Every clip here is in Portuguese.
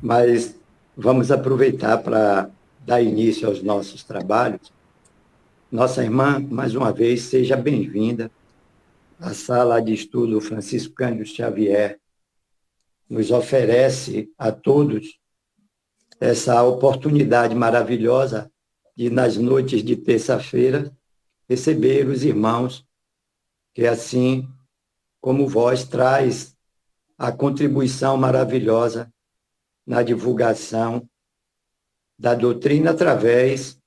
mas vamos aproveitar para dar início aos nossos trabalhos. Nossa irmã, mais uma vez, seja bem-vinda à sala de estudo Francisco Cândido Xavier. Nos oferece a todos essa oportunidade maravilhosa de, nas noites de terça-feira, receber os irmãos que, assim como vós, traz a contribuição maravilhosa na divulgação da doutrina através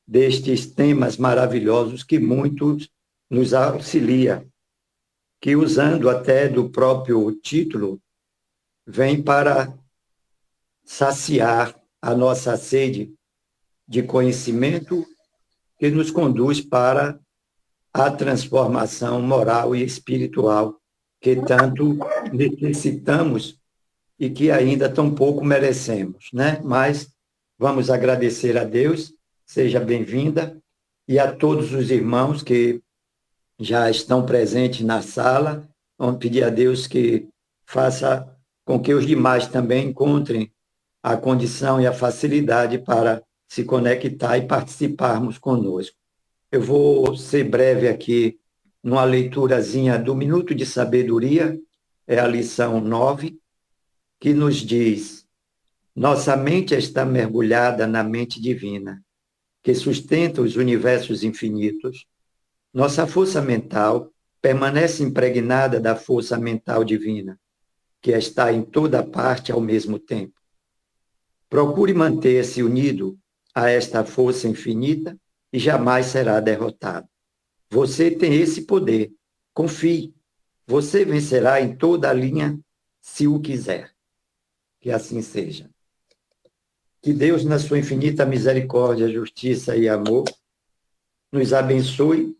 destes temas maravilhosos que muitos nos auxilia, que usando até do próprio título, vem para saciar a nossa sede de conhecimento que nos conduz para a transformação moral e espiritual que tanto necessitamos e que ainda tão pouco merecemos, né? Mas vamos agradecer a Deus, seja bem-vinda, e a todos os irmãos que já estão presentes na sala. Vamos pedir a Deus que faça com que os demais também encontrem a condição e a facilidade para se conectar e participarmos conosco. Eu vou ser breve aqui numa leiturazinha do Minuto de Sabedoria, é a lição 9, que nos diz: nossa mente está mergulhada na mente divina, que sustenta os universos infinitos. Nossa força mental permanece impregnada da força mental divina, que está em toda parte ao mesmo tempo. Procure manter-se unido a esta força infinita e jamais será derrotado. Você tem esse poder. Confie. Você vencerá em toda a linha, se o quiser. Que assim seja. Que Deus, na sua infinita misericórdia, justiça e amor, nos abençoe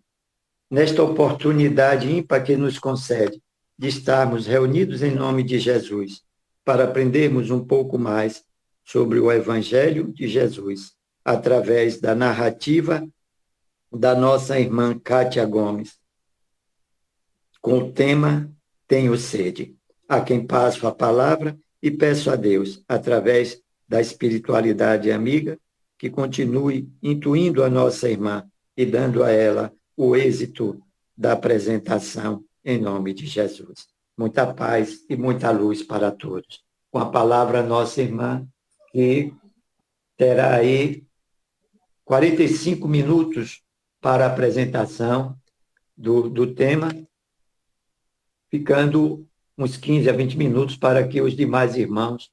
nesta oportunidade ímpar que nos concede de estarmos reunidos em nome de Jesus, para aprendermos um pouco mais sobre o Evangelho de Jesus, através da narrativa da nossa irmã Kátia Gomes, com o tema Tenho Sede, a quem passo a palavra e peço a Deus, através da espiritualidade amiga, que continue intuindo a nossa irmã e dando a ela o êxito da apresentação em nome de Jesus. Muita paz e muita luz para todos. Com a palavra, nossa irmã, que terá aí 45 minutos para a apresentação do tema, ficando uns 15 a 20 minutos para que os demais irmãos,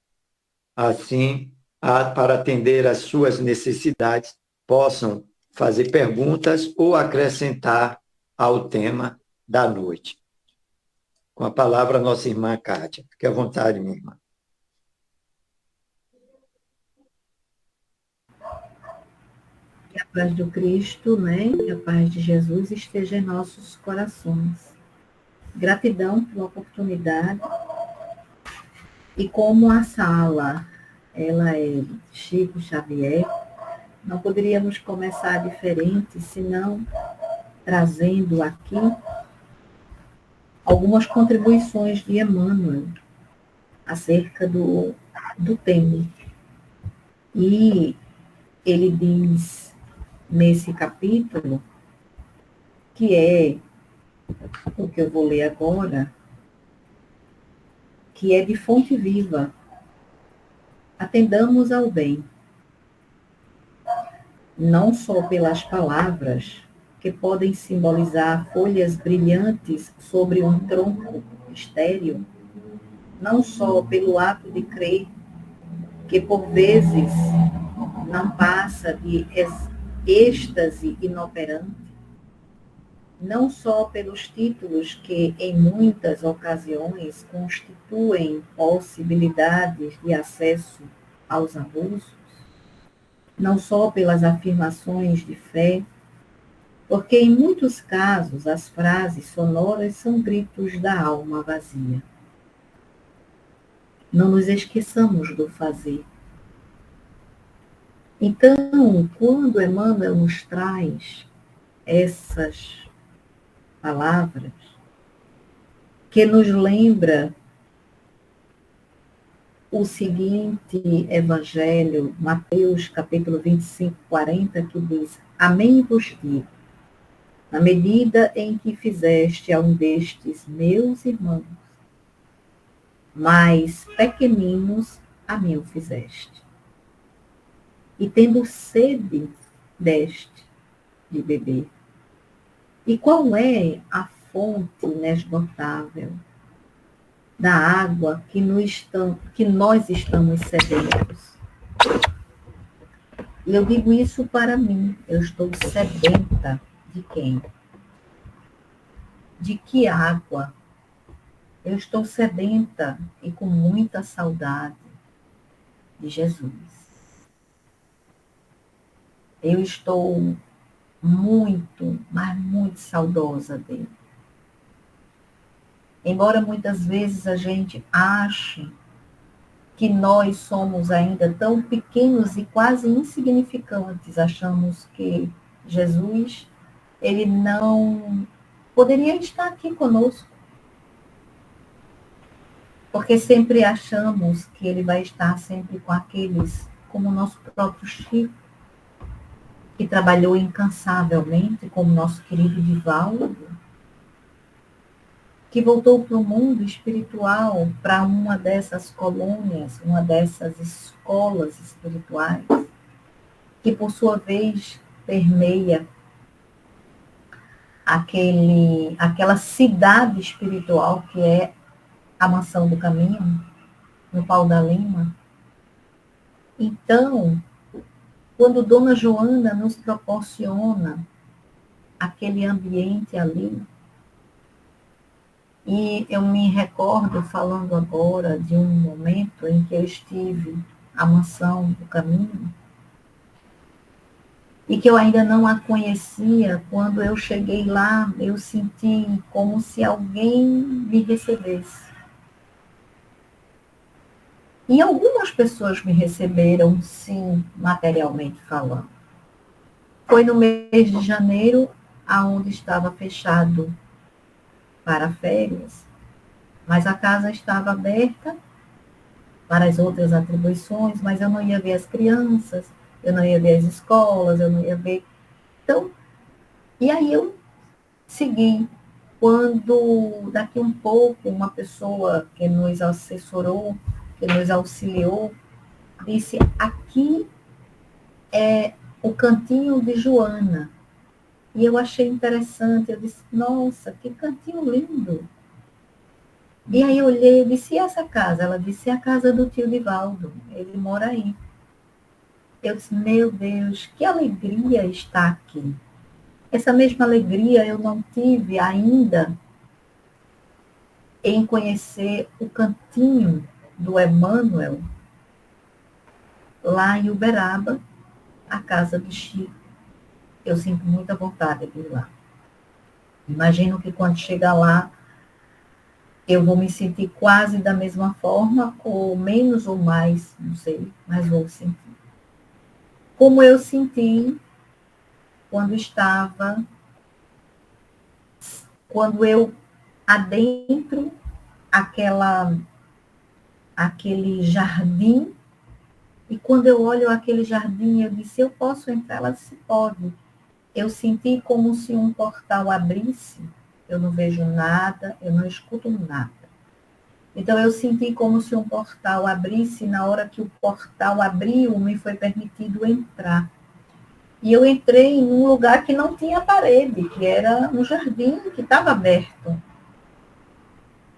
assim, para atender às suas necessidades, possam fazer perguntas ou acrescentar ao tema da noite. Com a palavra, nossa irmã Kátia. Fique à vontade, minha irmã. Que a paz do Cristo, né? Que a paz de Jesus esteja em nossos corações. Gratidão pela oportunidade. E como a sala, ela é Chico Xavier, não poderíamos começar diferente, senão trazendo aqui algumas contribuições de Emmanuel acerca do tema. E ele diz nesse capítulo, que é o que eu vou ler agora, que é de fonte viva. Atendamos ao bem, não só pelas palavras, que podem simbolizar folhas brilhantes sobre um tronco estéril, não só pelo ato de crer, que por vezes não passa de êxtase inoperante, não só pelos títulos que, em muitas ocasiões, constituem possibilidades de acesso aos abusos, não só pelas afirmações de fé, porque em muitos casos as frases sonoras são gritos da alma vazia. Não nos esqueçamos do fazer. Então, quando Emmanuel nos traz essas palavras, que nos lembra o seguinte evangelho, Mateus capítulo 25, 40, que diz: Amém vos digo, na medida em que fizeste a um destes meus irmãos, mais pequeninos, a mim o fizeste. E tendo sede, deste de beber. E qual é a fonte inesgotável da água que nós estamos sedentos? E eu digo isso para mim. Eu estou sedenta de quem? De que água? Eu estou sedenta e com muita saudade de Jesus. Eu estou muito, mas muito saudosa dele. Embora muitas vezes a gente ache que nós somos ainda tão pequenos e quase insignificantes, achamos que Jesus, ele não poderia estar aqui conosco, porque sempre achamos que ele vai estar sempre com aqueles, como o nosso próprio Chico, que trabalhou incansavelmente, como nosso querido Divaldo, que voltou para o mundo espiritual, para uma dessas colônias, uma dessas escolas espirituais, que por sua vez permeia aquela cidade espiritual que é a Mansão do Caminho, no Pau da Lima. Então, quando Dona Joana nos proporciona aquele ambiente ali, e eu me recordo, falando agora, de um momento em que eu estive à Mansão do Caminho, e que eu ainda não a conhecia. Quando eu cheguei lá, eu senti como se alguém me recebesse. E algumas pessoas me receberam, sim, materialmente falando. Foi no mês de janeiro, aonde estava fechado para férias, mas a casa estava aberta para as outras atribuições, mas eu não ia ver as crianças, eu não ia ver as escolas, eu não ia ver. Então, e aí eu segui. Quando daqui um pouco uma pessoa que nos assessorou, que nos auxiliou, disse: aqui é o cantinho de Joana. E eu achei interessante, eu disse: nossa, que cantinho lindo. E aí eu olhei e disse: e essa casa? Ela disse: é a casa do tio Divaldo, ele mora aí. Eu disse: meu Deus, que alegria estar aqui. Essa mesma alegria eu não tive ainda em conhecer o cantinho do Emmanuel, lá em Uberaba, a casa do Chico. Eu sinto muita vontade de ir lá. Imagino que quando chegar lá, eu vou me sentir quase da mesma forma, ou menos ou mais, não sei, mas vou sentir. Como eu senti quando eu adentro aquele jardim, e quando eu olho aquele jardim, eu disse: eu posso entrar? Ela disse: pode. Eu senti como se um portal abrisse, eu não vejo nada, eu não escuto nada. Então eu senti como se um portal abrisse, e na hora que o portal abriu, me foi permitido entrar. E eu entrei em um lugar que não tinha parede, que era um jardim que estava aberto.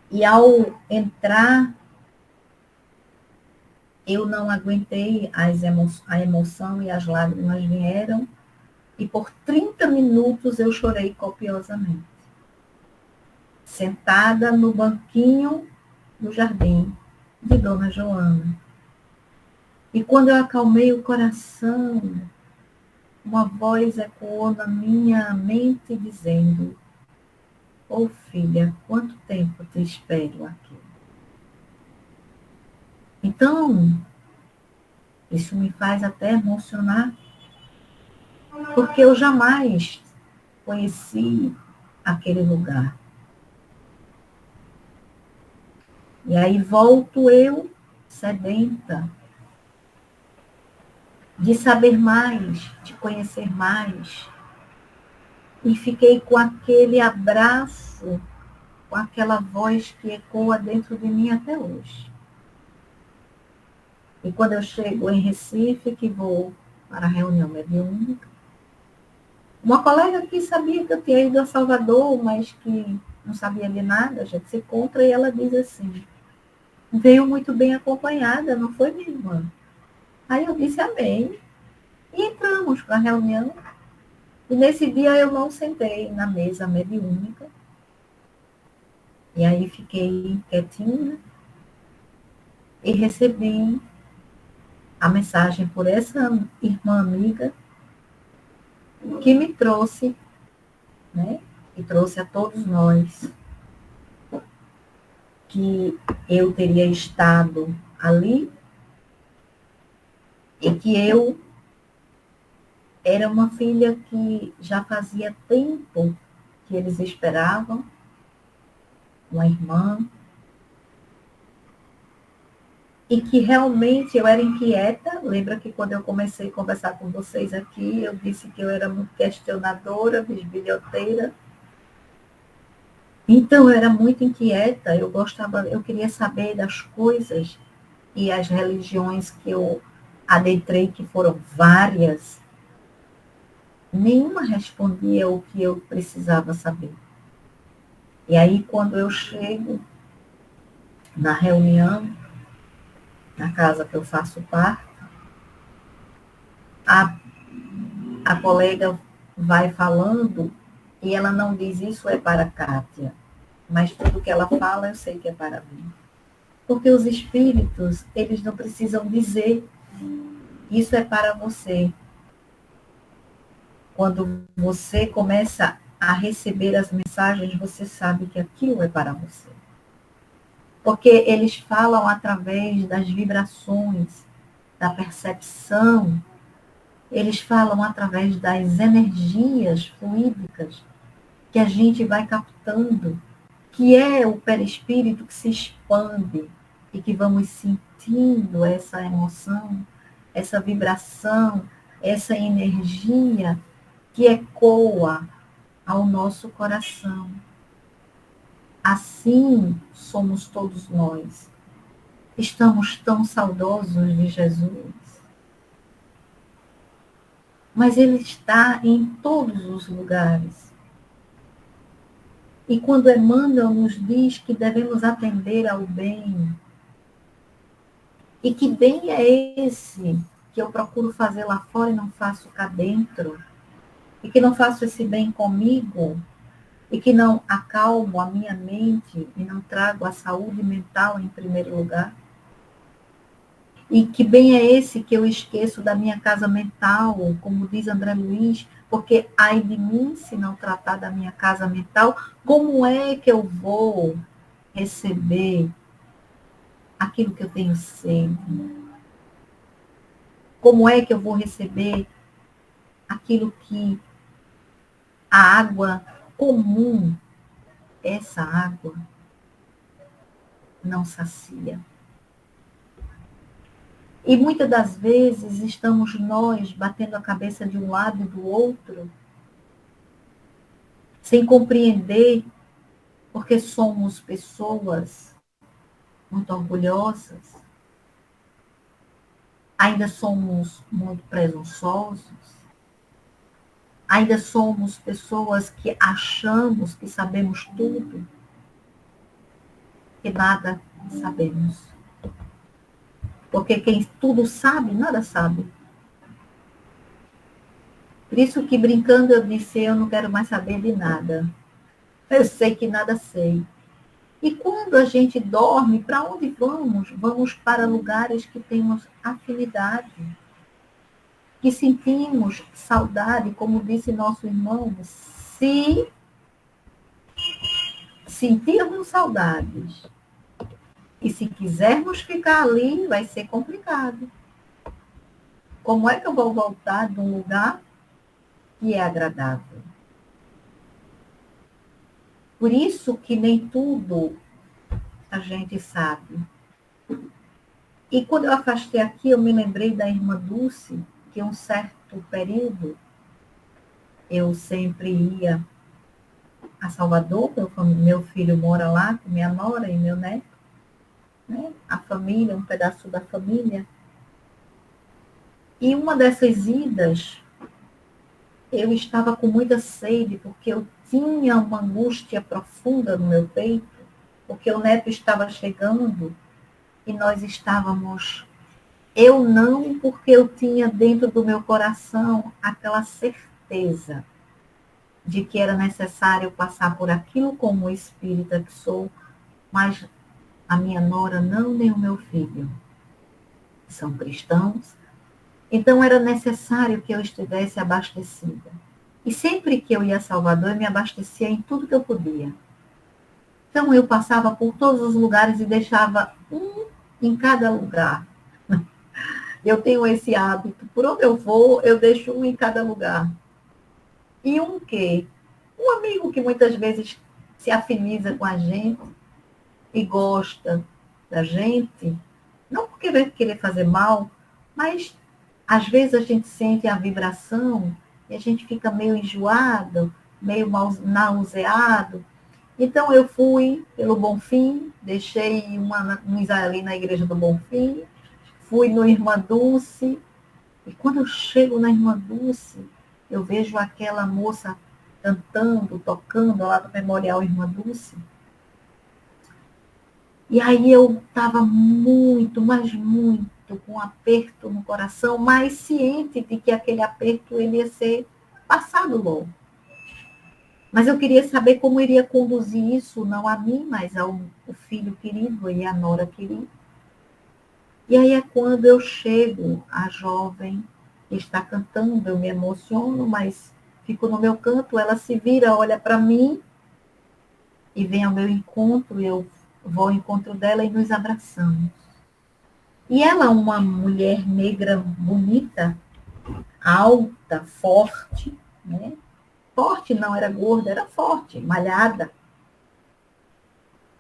E ao entrar, eu não aguentei, a emoção e as lágrimas vieram, e por 30 minutos eu chorei copiosamente. Sentada no banquinho do jardim de Dona Joana. E quando eu acalmei o coração, uma voz ecoou na minha mente dizendo: oh filha, quanto tempo te espero aqui. Então, isso me faz até emocionar, porque eu jamais conheci aquele lugar. E aí volto eu sedenta de saber mais, de conhecer mais. E fiquei com aquele abraço, com aquela voz que ecoa dentro de mim até hoje. E quando eu chego em Recife, que vou para a reunião mediúnica, uma colega que sabia que eu tinha ido a Salvador, mas que não sabia de nada, a gente se encontra e ela diz assim, veio muito bem acompanhada, não foi, minha irmã? Aí eu disse amém. E entramos para a reunião. E nesse dia eu não sentei na mesa mediúnica. E aí fiquei quietinha e recebi a mensagem por essa irmã amiga que me trouxe, né? E trouxe a todos nós que eu teria estado ali e que eu era uma filha que já fazia tempo que eles esperavam, uma irmã, e que realmente eu era inquieta. Lembra que quando eu comecei a conversar com vocês aqui, eu disse que eu era muito questionadora, bisbilhoteira. Então, eu era muito inquieta, eu queria saber das coisas, e as religiões que eu adentrei, que foram várias, nenhuma respondia o que eu precisava saber. E aí, quando eu chego na reunião, na casa que eu faço parte, a, a colega vai falando e ela não diz isso é para a Kátia, mas tudo que ela fala eu sei que é para mim. Porque os espíritos, eles não precisam dizer isso é para você. Quando você começa a receber as mensagens, você sabe que aquilo é para você. Porque eles falam através das vibrações, da percepção, eles falam através das energias fluídicas que a gente vai captando, que é o perispírito que se expande e que vamos sentindo essa emoção, essa vibração, essa energia que ecoa ao nosso coração. Assim somos todos nós. Estamos tão saudosos de Jesus. Mas Ele está em todos os lugares. E quando Emmanuel nos diz que devemos atender ao bem, e que bem é esse que eu procuro fazer lá fora e não faço cá dentro, e que não faço esse bem comigo, e que não acalmo a minha mente e não trago a saúde mental em primeiro lugar. E que bem é esse que eu esqueço da minha casa mental, como diz André Luiz, porque ai de mim se não tratar da minha casa mental, como é que eu vou receber aquilo que eu tenho sede? Como é que eu vou receber aquilo que a água comum, essa água, não sacia? E muitas das vezes estamos nós batendo a cabeça de um lado e do outro, sem compreender, porque somos pessoas muito orgulhosas, ainda somos muito presunçosos, ainda somos pessoas que achamos que sabemos tudo, e nada sabemos. Porque quem tudo sabe, nada sabe. Por isso que, brincando, eu disse, eu não quero mais saber de nada. Eu sei que nada sei. E quando a gente dorme, para onde vamos? Vamos para lugares que temos afinidade, que sentimos saudade, como disse nosso irmão, se sentirmos saudades e se quisermos ficar ali, vai ser complicado. Como é que eu vou voltar de um lugar que é agradável? Por isso que nem tudo a gente sabe. E quando eu afastei aqui, eu me lembrei da irmã Dulce, que um certo período eu sempre ia a Salvador, meu filho mora lá, com minha nora e meu neto, né? A família, um pedaço da família. E uma dessas idas, eu estava com muita sede, porque eu tinha uma angústia profunda no meu peito, porque o neto estava chegando e nós estávamos. Eu não, porque eu tinha dentro do meu coração aquela certeza de que era necessário passar por aquilo como espírita que sou, mas a minha nora não, nem o meu filho são cristãos, então era necessário que eu estivesse abastecida. E sempre que eu ia a Salvador, eu me abastecia em tudo que eu podia. Então eu passava por todos os lugares e deixava um em cada lugar. Eu tenho esse hábito, por onde eu vou, eu deixo um em cada lugar. E um quê? Um amigo que muitas vezes se afiniza com a gente e gosta da gente, não porque vai querer fazer mal, mas às vezes a gente sente a vibração e a gente fica meio enjoado, meio nauseado. Então eu fui pelo Bonfim, deixei uns ali na igreja do Bonfim, fui no Irmã Dulce, e quando eu chego na Irmã Dulce, eu vejo aquela moça cantando, tocando lá no Memorial Irmã Dulce. E aí eu estava muito, mas muito, com um aperto no coração, mas ciente de que aquele aperto ele ia ser passado logo. Mas eu queria saber como iria conduzir isso, não a mim, mas ao filho querido e à nora querida. E aí é quando eu chego, a jovem está cantando, eu me emociono, mas fico no meu canto, ela se vira, olha para mim e vem ao meu encontro, eu vou ao encontro dela e nos abraçamos. E ela, uma mulher negra bonita, alta, forte, né? Forte não, era gorda, era forte, malhada.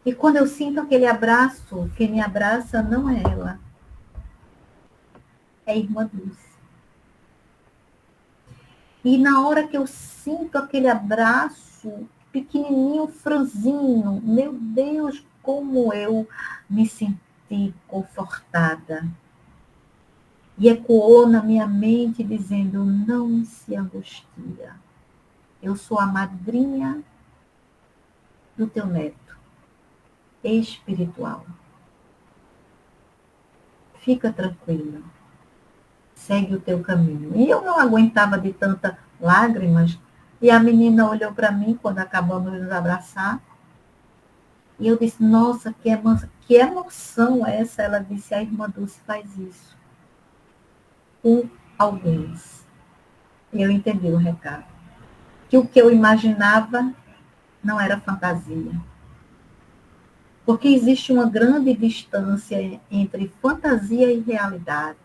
E quando eu sinto aquele abraço, quem me abraça não é ela, é a irmã Dulce. E na hora que eu sinto aquele abraço, pequenininho, franzinho, meu Deus, como eu me senti confortada. E ecoou na minha mente dizendo, não se angustia. Eu sou a madrinha do teu neto, espiritual. Fica tranquila. Segue o teu caminho. E eu não aguentava de tanta lágrimas. E a menina olhou para mim quando acabamos de nos abraçar. E eu disse, nossa, que emoção é essa? Ela disse, a irmã Dulce faz isso. Com alguns. E eu entendi o recado. Que o que eu imaginava não era fantasia. Porque existe uma grande distância entre fantasia e realidade.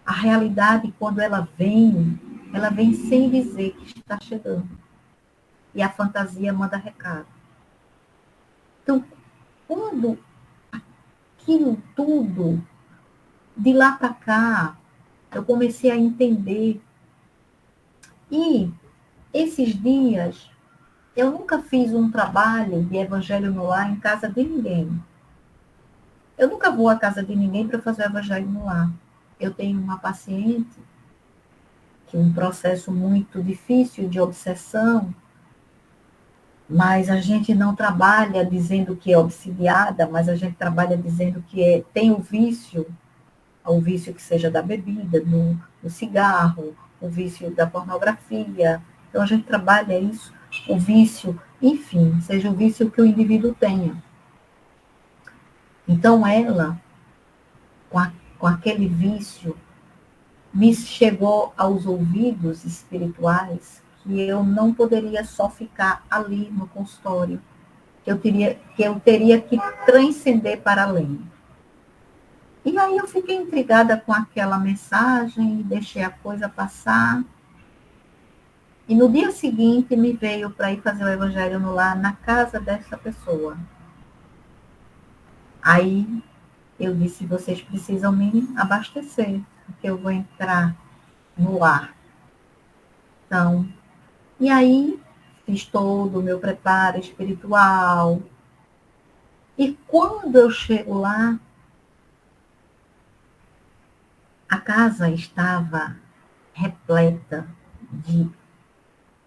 A realidade, quando ela vem sem dizer que está chegando. E a fantasia manda recado. Então, quando aquilo tudo, de lá para cá, eu comecei a entender. E esses dias, eu nunca fiz um trabalho de evangelho no lar em casa de ninguém. Eu nunca vou à casa de ninguém para fazer o evangelho no lar. Eu tenho uma paciente que é um processo muito difícil de obsessão, mas a gente não trabalha dizendo que é obsidiada, mas a gente trabalha dizendo que tem o vício que seja da bebida, do cigarro, o vício da pornografia. Então a gente trabalha isso, o vício, enfim, seja o vício que o indivíduo tenha. Então ela, com aquele vício, me chegou aos ouvidos espirituais que eu não poderia só ficar ali no consultório, que eu teria que transcender para além. E aí eu fiquei intrigada com aquela mensagem e deixei a coisa passar. E no dia seguinte me veio para ir fazer o evangelho no lar na casa dessa pessoa. Aí Eu disse, vocês precisam me abastecer, porque eu vou entrar no lar. Então, e aí fiz todo o meu preparo espiritual. E quando eu chego lá, a casa estava repleta de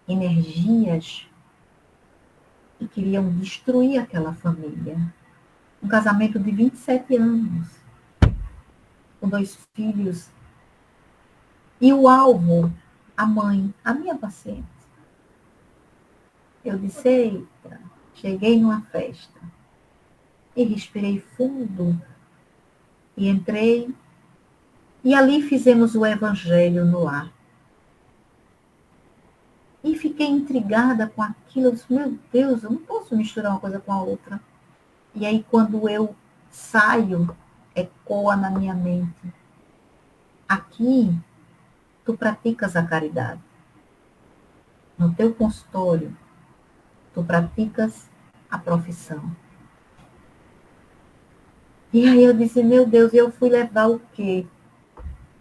energias que queriam destruir aquela família. Um casamento de 27 anos, com 2 filhos. E o alvo, a mãe, a minha paciente. Eu disse, eita, cheguei numa festa. E respirei fundo. E entrei. E ali fizemos o evangelho no lar. E fiquei intrigada com aquilo. Eu disse, meu Deus, eu não posso misturar uma coisa com a outra. E aí, quando eu saio, ecoa na minha mente. Aqui, tu praticas a caridade. No teu consultório, tu praticas a profissão. E aí eu disse, meu Deus, eu fui levar o quê?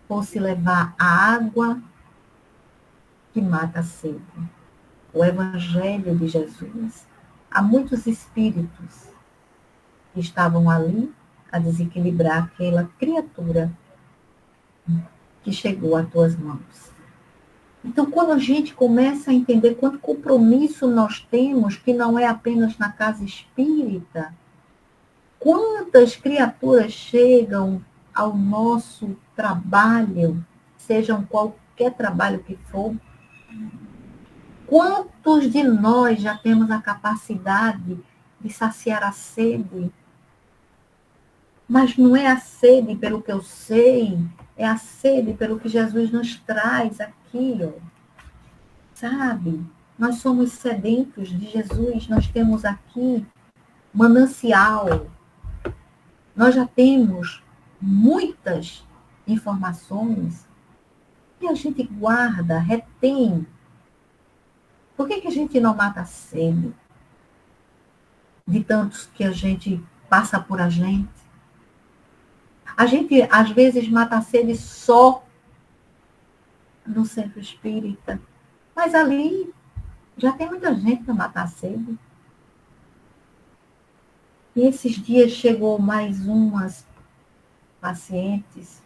Fosse levar a água que mata a sede. O Evangelho de Jesus. Há muitos espíritos que estavam ali a desequilibrar aquela criatura que chegou às tuas mãos. Então, quando a gente começa a entender quanto compromisso nós temos, que não é apenas na casa espírita, quantas criaturas chegam ao nosso trabalho, sejam qualquer trabalho que for, quantos de nós já temos a capacidade de saciar a sede? Mas não é a sede pelo que eu sei, é a sede pelo que Jesus nos traz aqui, ó. Sabe? Nós somos sedentos de Jesus, nós temos aqui manancial. Nós já temos muitas informações que a gente guarda, retém. Por que a gente não mata a sede de tantos que a gente passa por a gente? A gente, às vezes, mata a sede só no centro espírita. Mas ali já tem muita gente para matar a sede. E esses dias chegou mais umas pacientes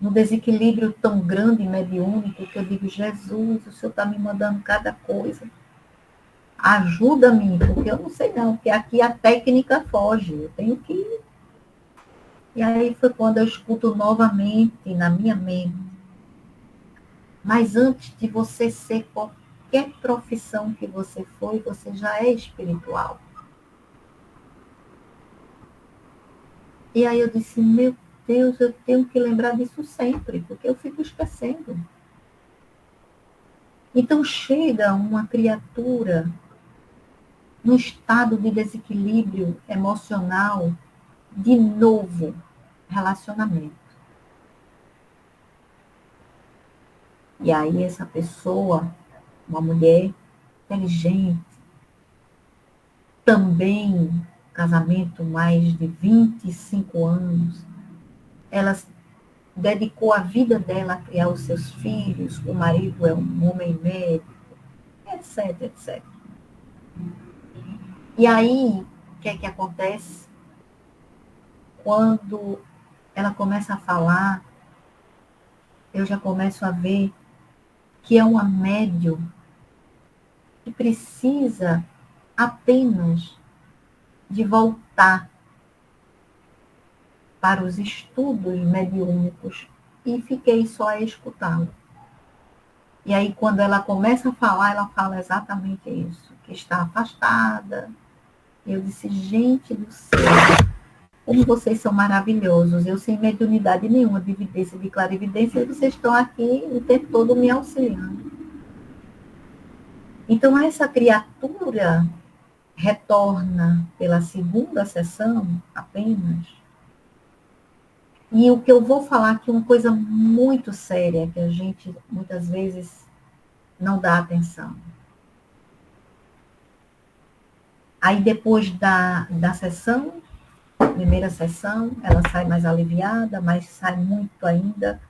no desequilíbrio tão grande e mediúnico que eu digo, Jesus, o Senhor está me mandando cada coisa. Ajuda-me, porque eu não sei não, porque aqui a técnica foge, eu tenho que ir. E aí foi quando eu escuto novamente na minha mente. Mas antes de você ser qualquer profissão que você foi, você já é espiritual. E aí eu disse, meu Deus, eu tenho que lembrar disso sempre, porque eu fico esquecendo. Então chega uma criatura num estado de desequilíbrio emocional, de novo, relacionamento. E aí essa pessoa, uma mulher inteligente, também casamento mais de 25 anos, ela dedicou a vida dela a criar os seus filhos, o marido é um homem médico, etc, etc. E aí, o que é que acontece? Quando ela começa a falar, eu já começo a ver que é uma médium que precisa apenas de voltar para os estudos mediúnicos e fiquei só a escutá-la. E aí, quando ela começa a falar, ela fala exatamente isso, que está afastada. Eu disse, gente do céu, como vocês são maravilhosos. Eu sem mediunidade nenhuma, de evidência, de clarividência, e vocês estão aqui o tempo todo me auxiliando. Então, essa criatura retorna pela segunda sessão apenas. E o que eu vou falar aqui é uma coisa muito séria, que a gente muitas vezes não dá atenção. Aí depois da sessão, primeira sessão, ela sai mais aliviada, mas sai muito ainda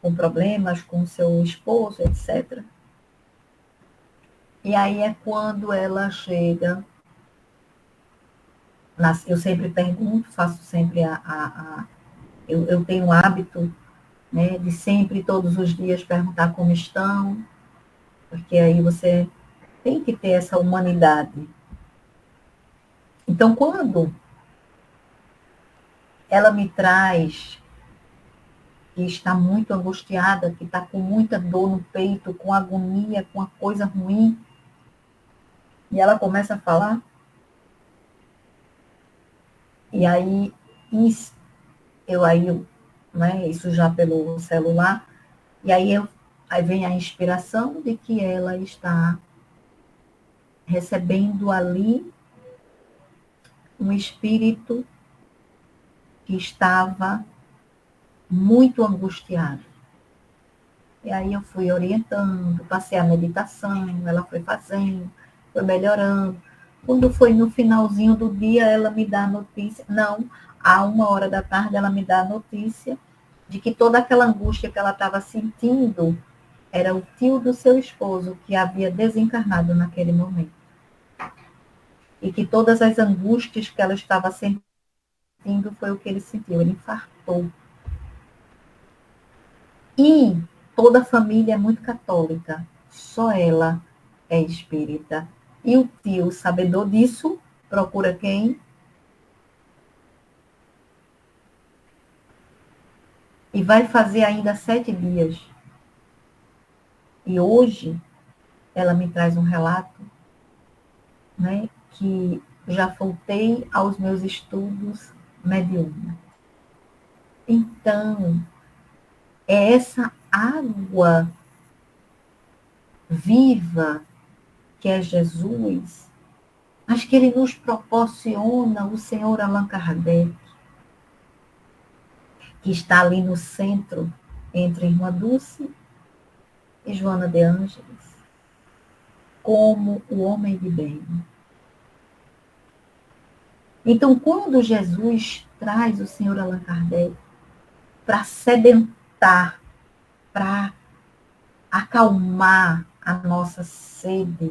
com problemas com o seu esposo, etc. E aí é quando ela chega, eu sempre pergunto, faço sempre eu tenho o hábito, né, de sempre, todos os dias, perguntar como estão, porque aí você tem que ter essa humanidade. Então, quando ela me traz que está muito angustiada, que está com muita dor no peito, com agonia, com uma coisa ruim, e ela começa a falar, e aí né, isso já pelo celular, e aí vem a inspiração de que ela está recebendo ali um espírito que estava muito angustiado. E aí eu fui orientando, passei a meditação, ela foi fazendo, foi melhorando. Quando foi no finalzinho do dia, ela me dá a notícia, não, a 1h da tarde ela me dá a notícia de que toda aquela angústia que ela estava sentindo era o tio do seu esposo que havia desencarnado naquele momento. E que todas as angústias que ela estava sentindo foi o que ele sentiu, ele infartou. E toda a família é muito católica, só ela é espírita. E o tio, sabedor disso, procura quem? E vai fazer ainda 7 dias. E hoje, ela me traz um relato, né, que já voltei aos meus estudos mediúnicos. Então, é essa água viva que é Jesus, mas que ele nos proporciona, o Senhor Allan Kardec, que está ali no centro, entre Irmã Dulce e Joana de Ângeles, como o homem de bem. Então, quando Jesus traz o Senhor Allan Kardec para sedentar, para acalmar a nossa sede,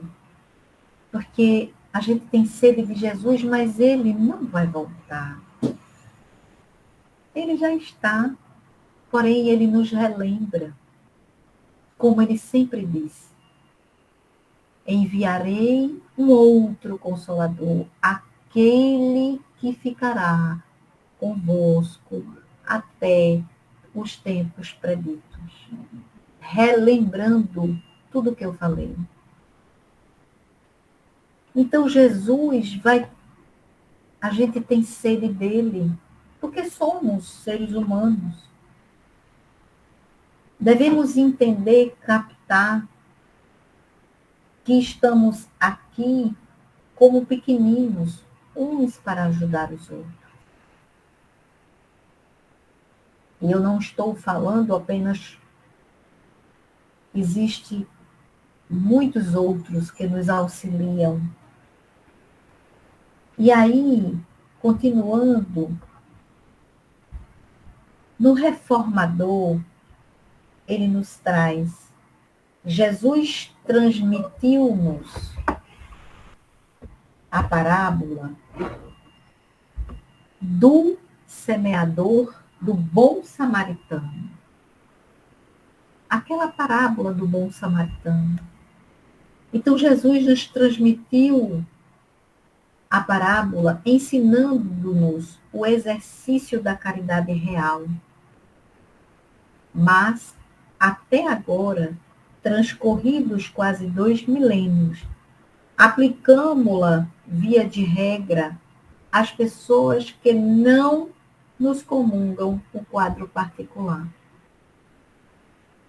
porque a gente tem sede de Jesus, mas ele não vai voltar. Ele já está, porém ele nos relembra, como ele sempre diz: enviarei um outro Consolador, aquele que ficará convosco até os tempos preditos. Relembrando tudo o que eu falei. Então Jesus a gente tem sede dele, porque somos seres humanos. Devemos entender, captar que estamos aqui como pequeninos, uns para ajudar os outros. E eu não estou falando apenas, existe muitos outros que nos auxiliam. E aí, continuando, no Reformador, ele nos traz, Jesus transmitiu-nos a parábola do semeador, do bom samaritano. Aquela parábola do bom samaritano. Então, Jesus nos transmitiu a parábola ensinando-nos o exercício da caridade real. Mas, até agora, transcorridos quase 2 milênios, aplicamo-la, via de regra, às pessoas que não nos comungam o quadro particular.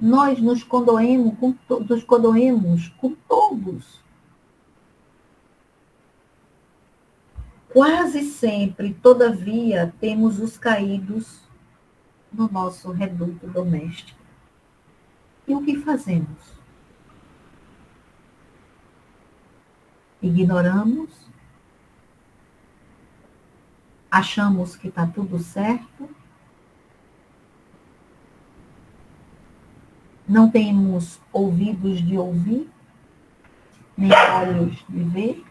Nós nos condoemos com todos. Quase sempre, todavia, temos os caídos no nosso reduto doméstico. E o que fazemos? Ignoramos, achamos que está tudo certo, não temos ouvidos de ouvir, nem olhos de ver.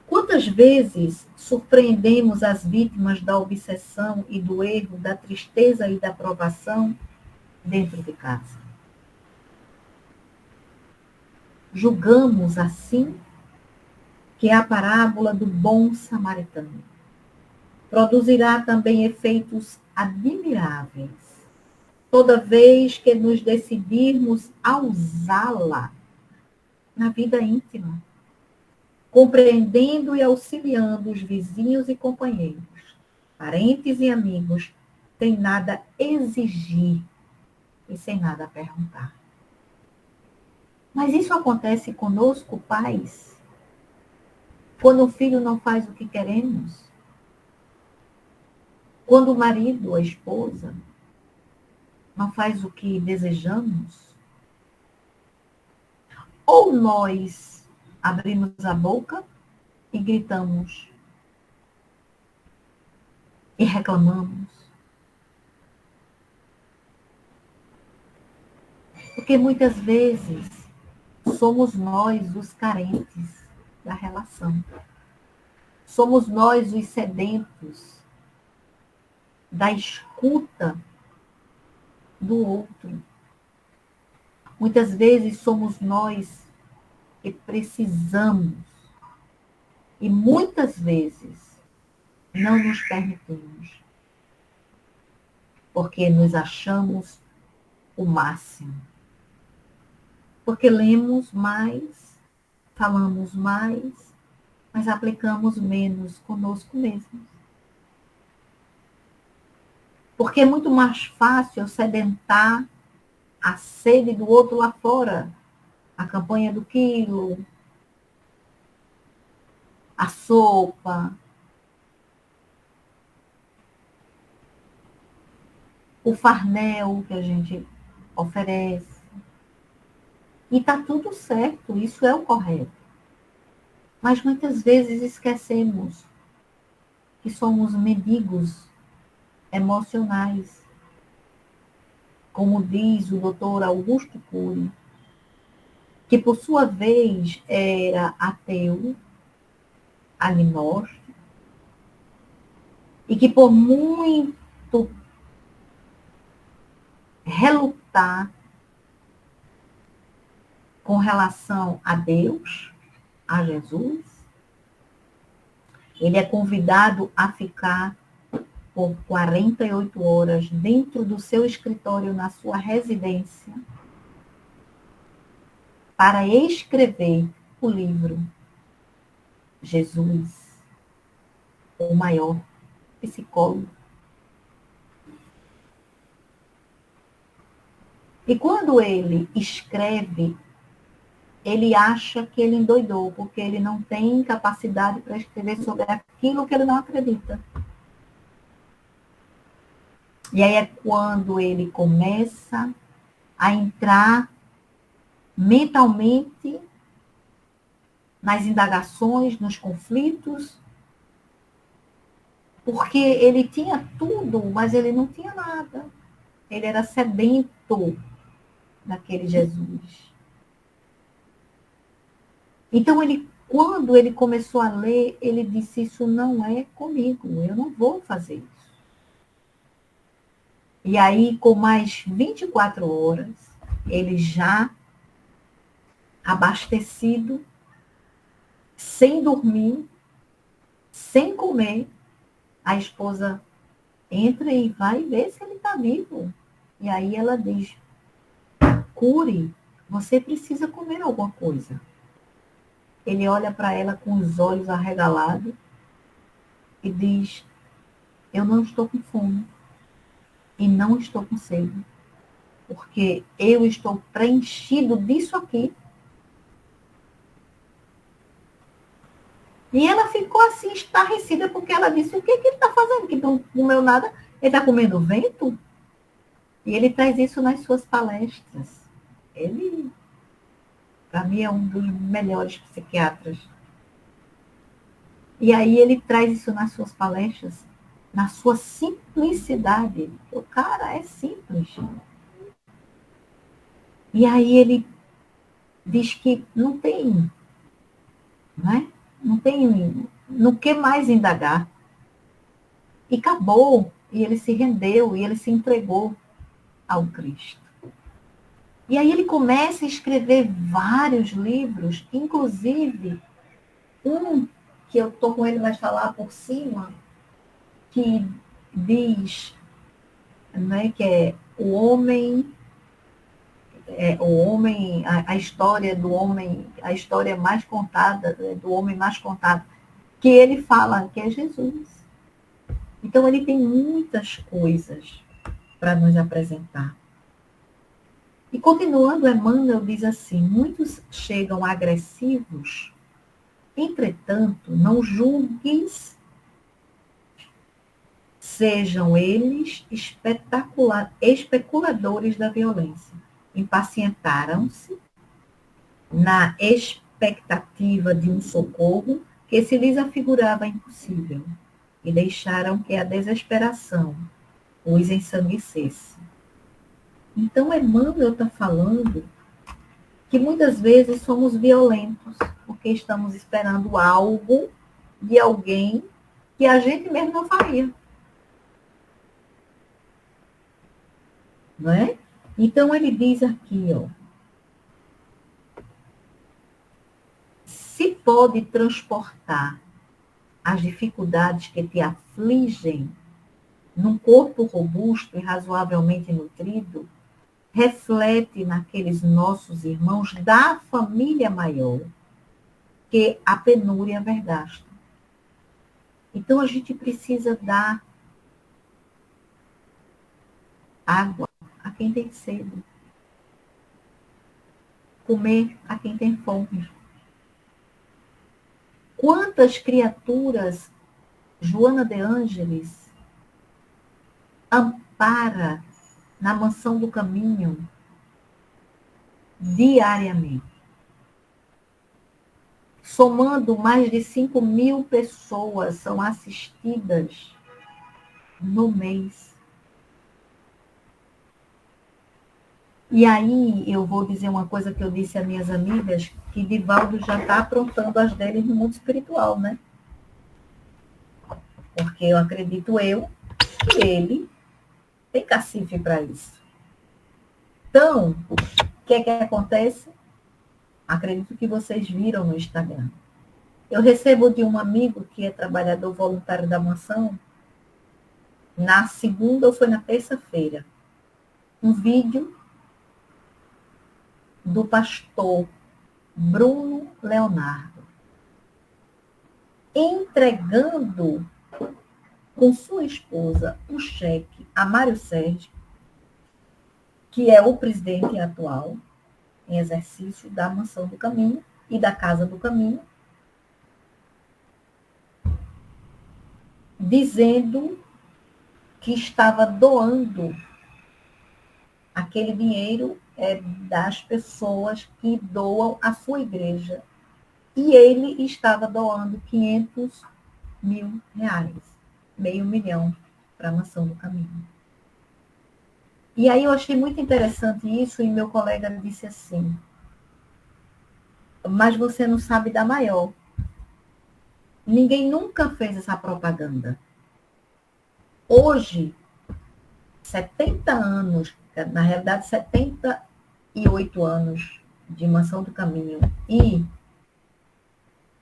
Quantas vezes surpreendemos as vítimas da obsessão e do erro, da tristeza e da provação dentro de casa? Julgamos assim que a parábola do bom samaritano produzirá também efeitos admiráveis toda vez que nos decidirmos a usá-la na vida íntima, compreendendo e auxiliando os vizinhos e companheiros, parentes e amigos, sem nada exigir e sem nada perguntar. Mas isso acontece conosco, pais, quando o filho não faz o que queremos, quando o marido, a esposa, não faz o que desejamos, ou nós abrimos a boca e gritamos e reclamamos. Porque muitas vezes somos nós os carentes da relação. Somos nós os sedentos da escuta do outro. Muitas vezes somos nós que precisamos e muitas vezes não nos permitimos, porque nos achamos o máximo. Porque lemos mais, falamos mais, mas aplicamos menos conosco mesmos. Porque é muito mais fácil sedentar a sede do outro lá fora, a campanha do quilo, a sopa, o farnel que a gente oferece. E está tudo certo, isso é o correto. Mas muitas vezes esquecemos que somos mendigos emocionais. Como diz o doutor Augusto Cury, que por sua vez era ateu, agnóstico, e que por muito relutar com relação a Deus, a Jesus, ele é convidado a ficar por 48 horas dentro do seu escritório, na sua residência, para escrever o livro Jesus, o maior psicólogo. E quando ele escreve, ele acha que ele endoidou, porque ele não tem capacidade para escrever sobre aquilo que ele não acredita. E aí é quando ele começa a entrar mentalmente nas indagações, nos conflitos, porque ele tinha tudo, mas ele não tinha nada. Ele era sedento daquele Jesus. Então, quando ele começou a ler, ele disse, isso não é comigo, eu não vou fazer isso. E aí, com mais 24 horas, ele já abastecido, sem dormir, sem comer, a esposa entra e vai ver se ele está vivo. E aí ela diz, Cury, você precisa comer alguma coisa. Ele olha para ela com os olhos arregalados e diz, eu não estou com fome e não estou com sede, porque eu estou preenchido disso aqui. E ela ficou assim, estarrecida, porque ela disse, o que ele está fazendo? Que não comeu nada? Ele está comendo vento? E ele traz isso nas suas palestras. Ele, para mim, é um dos melhores psiquiatras. E aí ele traz isso nas suas palestras, na sua simplicidade. O cara é simples. E aí ele diz que não tem, né? Não tem, não quer mais indagar. E acabou, e ele se rendeu, e ele se entregou ao Cristo. E aí ele começa a escrever vários livros, inclusive um que eu estou com ele, mas falar por cima, que diz, né, que é a história do homem, a história mais contada, do homem mais contado, que ele fala que é Jesus. Então ele tem muitas coisas para nos apresentar. E continuando, Emmanuel diz assim: muitos chegam agressivos, entretanto, não julgues, sejam eles especuladores da violência. Impacientaram-se na expectativa de um socorro que se lhes afigurava impossível, e deixaram que a desesperação os ensanguecesse. Então, Emmanuel está falando que muitas vezes somos violentos, porque estamos esperando algo de alguém que a gente mesmo não faria. Não é? Então, ele diz aqui, ó, se pode transportar as dificuldades que te afligem num corpo robusto e razoavelmente nutrido, reflete naqueles nossos irmãos da família maior, que a penúria vergasta. Então, a gente precisa dar água a quem tem sede, comer a quem tem fome. Quantas criaturas Joana de Ângeles ampara na mansão do caminho diariamente? Somando, mais de 5.000 pessoas são assistidas no mês. E aí eu vou dizer uma coisa que eu disse às minhas amigas, que Divaldo já está aprontando as deles no mundo espiritual, né? Porque eu acredito que ele tem cacife para isso. Então, o que é que acontece? Acredito que vocês viram no Instagram. Eu recebo de um amigo que é trabalhador voluntário da mansão, na segunda ou foi na terça-feira, um vídeo do pastor Bruno Leonardo entregando com sua esposa um cheque a Mário Sérgio, que é o presidente atual em exercício da Mansão do Caminho e da Casa do Caminho, dizendo que estava doando aquele dinheiro das pessoas que doam à sua igreja. E ele estava doando 500 mil reais, R$500 mil, para a Mansão do Caminho. E aí eu achei muito interessante isso, e meu colega disse assim: mas você não sabe da maior. Ninguém nunca fez essa propaganda. Hoje, 70 anos, na realidade 78 anos de Mansão do Caminho e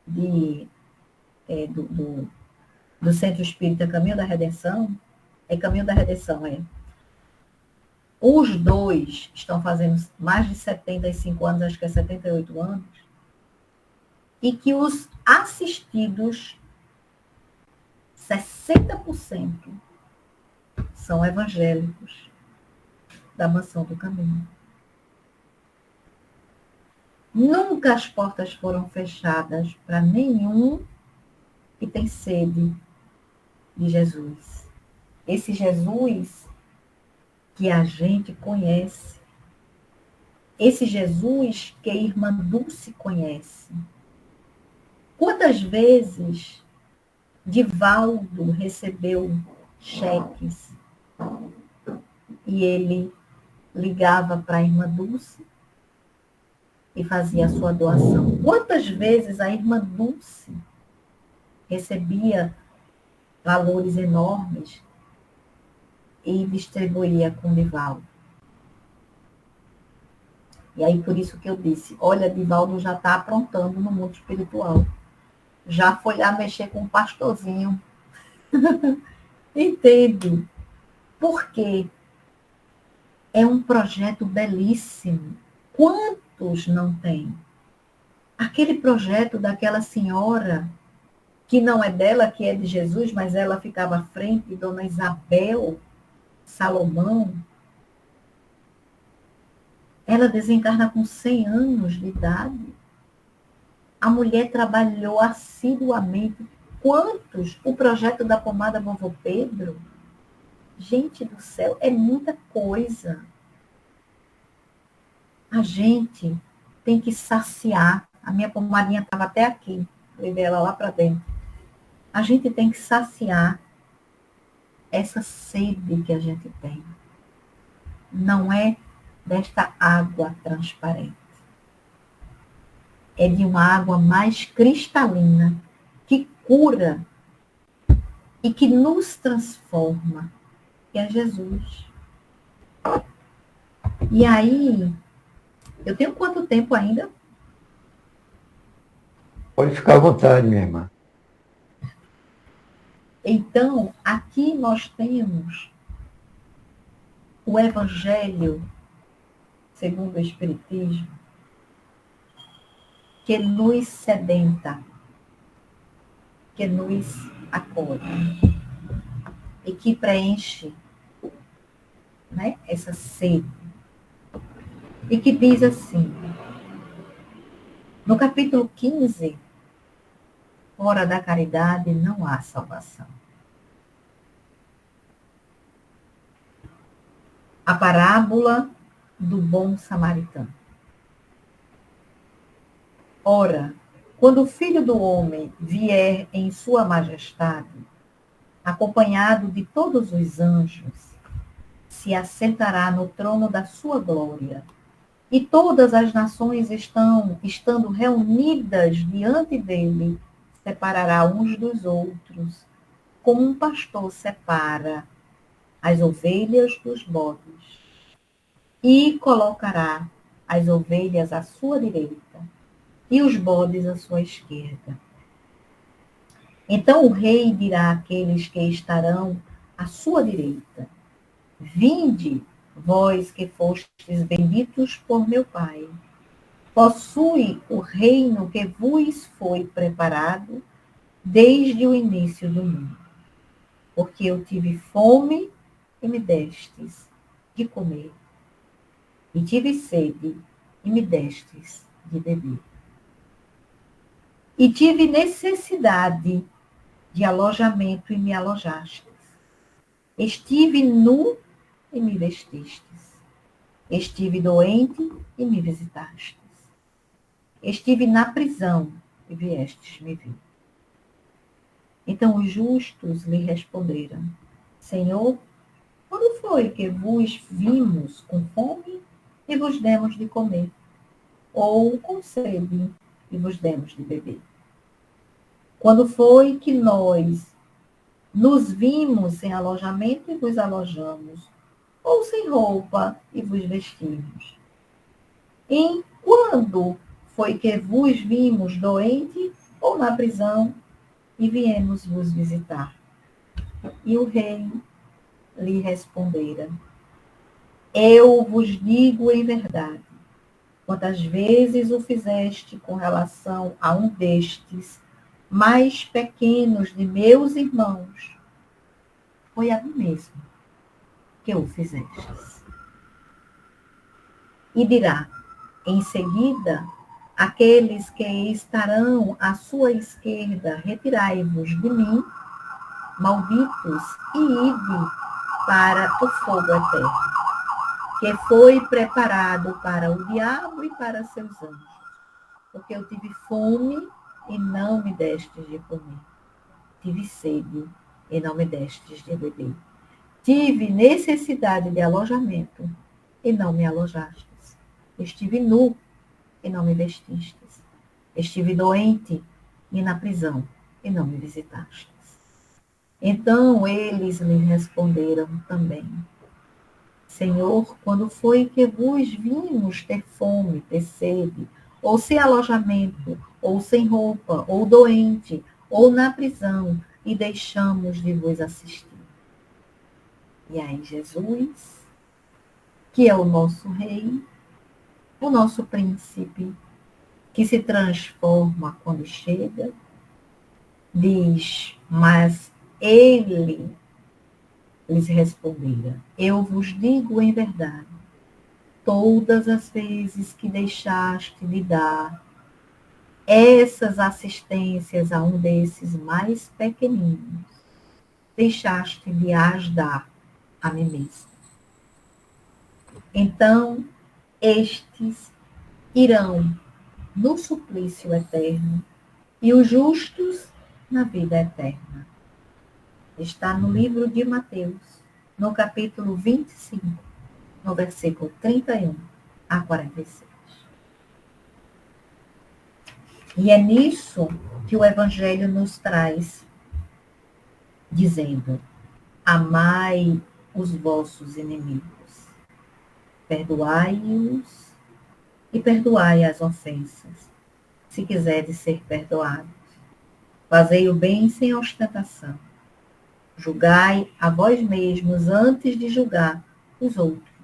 do Centro Espírita Caminho da Redenção, os dois estão fazendo mais de 75 anos, acho que é 78 anos, e que os assistidos, 60% são evangélicos da Mansão do Caminho. Nunca as portas foram fechadas para nenhum que tem sede de Jesus. Esse Jesus que a gente conhece. Esse Jesus que a irmã Dulce conhece. Quantas vezes Divaldo recebeu cheques e ele ligava para a irmã Dulce e fazia a sua doação. Quantas vezes a irmã Dulce recebia valores enormes e distribuía com Divaldo? E aí, por isso que eu disse, olha, Divaldo já está aprontando no mundo espiritual. Já foi lá mexer com o pastorzinho. Entende? Porque é um projeto belíssimo. Quantos não tem? Aquele projeto daquela senhora, que não é dela, que é de Jesus, mas ela ficava à frente, Dona Isabel Salomão, ela desencarna com 100 anos de idade. A mulher trabalhou assiduamente. Quantos? O projeto da pomada Vovô Pedro. Gente do céu, é muita coisa. A gente tem que saciar. A minha pomadinha estava até aqui. Levei ela lá para dentro. A gente tem que saciar essa sede que a gente tem. Não é desta água transparente. É de uma água mais cristalina, que cura e que nos transforma, que é Jesus. E aí, eu tenho quanto tempo ainda? Pode ficar à vontade, minha irmã. Então, aqui nós temos o Evangelho, segundo o Espiritismo, que nos sedenta, que nos acolhe e que preenche, né, essa sede. E que diz assim, no capítulo 15, fora da caridade não há salvação. A parábola do bom samaritano. Ora, quando o Filho do Homem vier em sua majestade, acompanhado de todos os anjos, se assentará no trono da sua glória, e todas as nações estando reunidas diante dele, separará uns dos outros, como um pastor separa as ovelhas dos bodes, e colocará as ovelhas à sua direita e os bodes à sua esquerda. Então o rei dirá àqueles que estarão à sua direita: vinde, vós que fostes benditos por meu Pai, possui o reino que vos foi preparado desde o início do mundo. Porque eu tive fome e me destes de comer, e tive sede e me destes de beber. E tive necessidade de alojamento e me alojastes. Estive nu e me vestistes. Estive doente e me visitastes. Estive na prisão e viestes me ver. Então os justos lhe responderam: Senhor, quando foi que vos vimos com fome e vos demos de comer? Ou com sede e vos demos de beber? Quando foi que nós nos vimos sem alojamento e vos alojamos? Ou sem roupa e vos vestimos? Em quando foi que vos vimos doente ou na prisão e viemos vos visitar? E o rei lhe respondera: eu vos digo em verdade, quantas vezes o fizeste com relação a um destes mais pequenos de meus irmãos, foi a mim mesmo que o fizestes. E dirá, em seguida, aqueles que estarão à sua esquerda: retirai-vos de mim, malditos, e ide para o fogo eterno, que foi preparado para o diabo e para seus anjos. Porque eu tive fome e não me destes de comer. tive sede e não me destes de beber. Tive necessidade de alojamento e não me alojastes. Estive nu e não me vestistes. Estive doente e na prisão e não me visitastes. Então eles lhe responderam também: Senhor, quando foi que vos vimos ter fome, ter sede, ou sem alojamento, ou sem roupa, ou doente, ou na prisão, e deixamos de vos assistir? E aí Jesus, que é o nosso rei, o nosso príncipe, que se transforma quando chega, diz: mas ele lhes respondera: eu vos digo em verdade, todas as vezes que deixaste de dar essas assistências a um desses mais pequeninos, deixaste de as dar a mim mesmo. Então, estes irão no suplício eterno e os justos na vida eterna. Está no livro de Mateus, no capítulo 25, no versículo 31 a 46. E é nisso que o Evangelho nos traz, dizendo: amai os vossos inimigos, perdoai-os e perdoai as ofensas, se quiserdes ser perdoados. Fazei o bem sem ostentação. Julgai a vós mesmos antes de julgar os outros.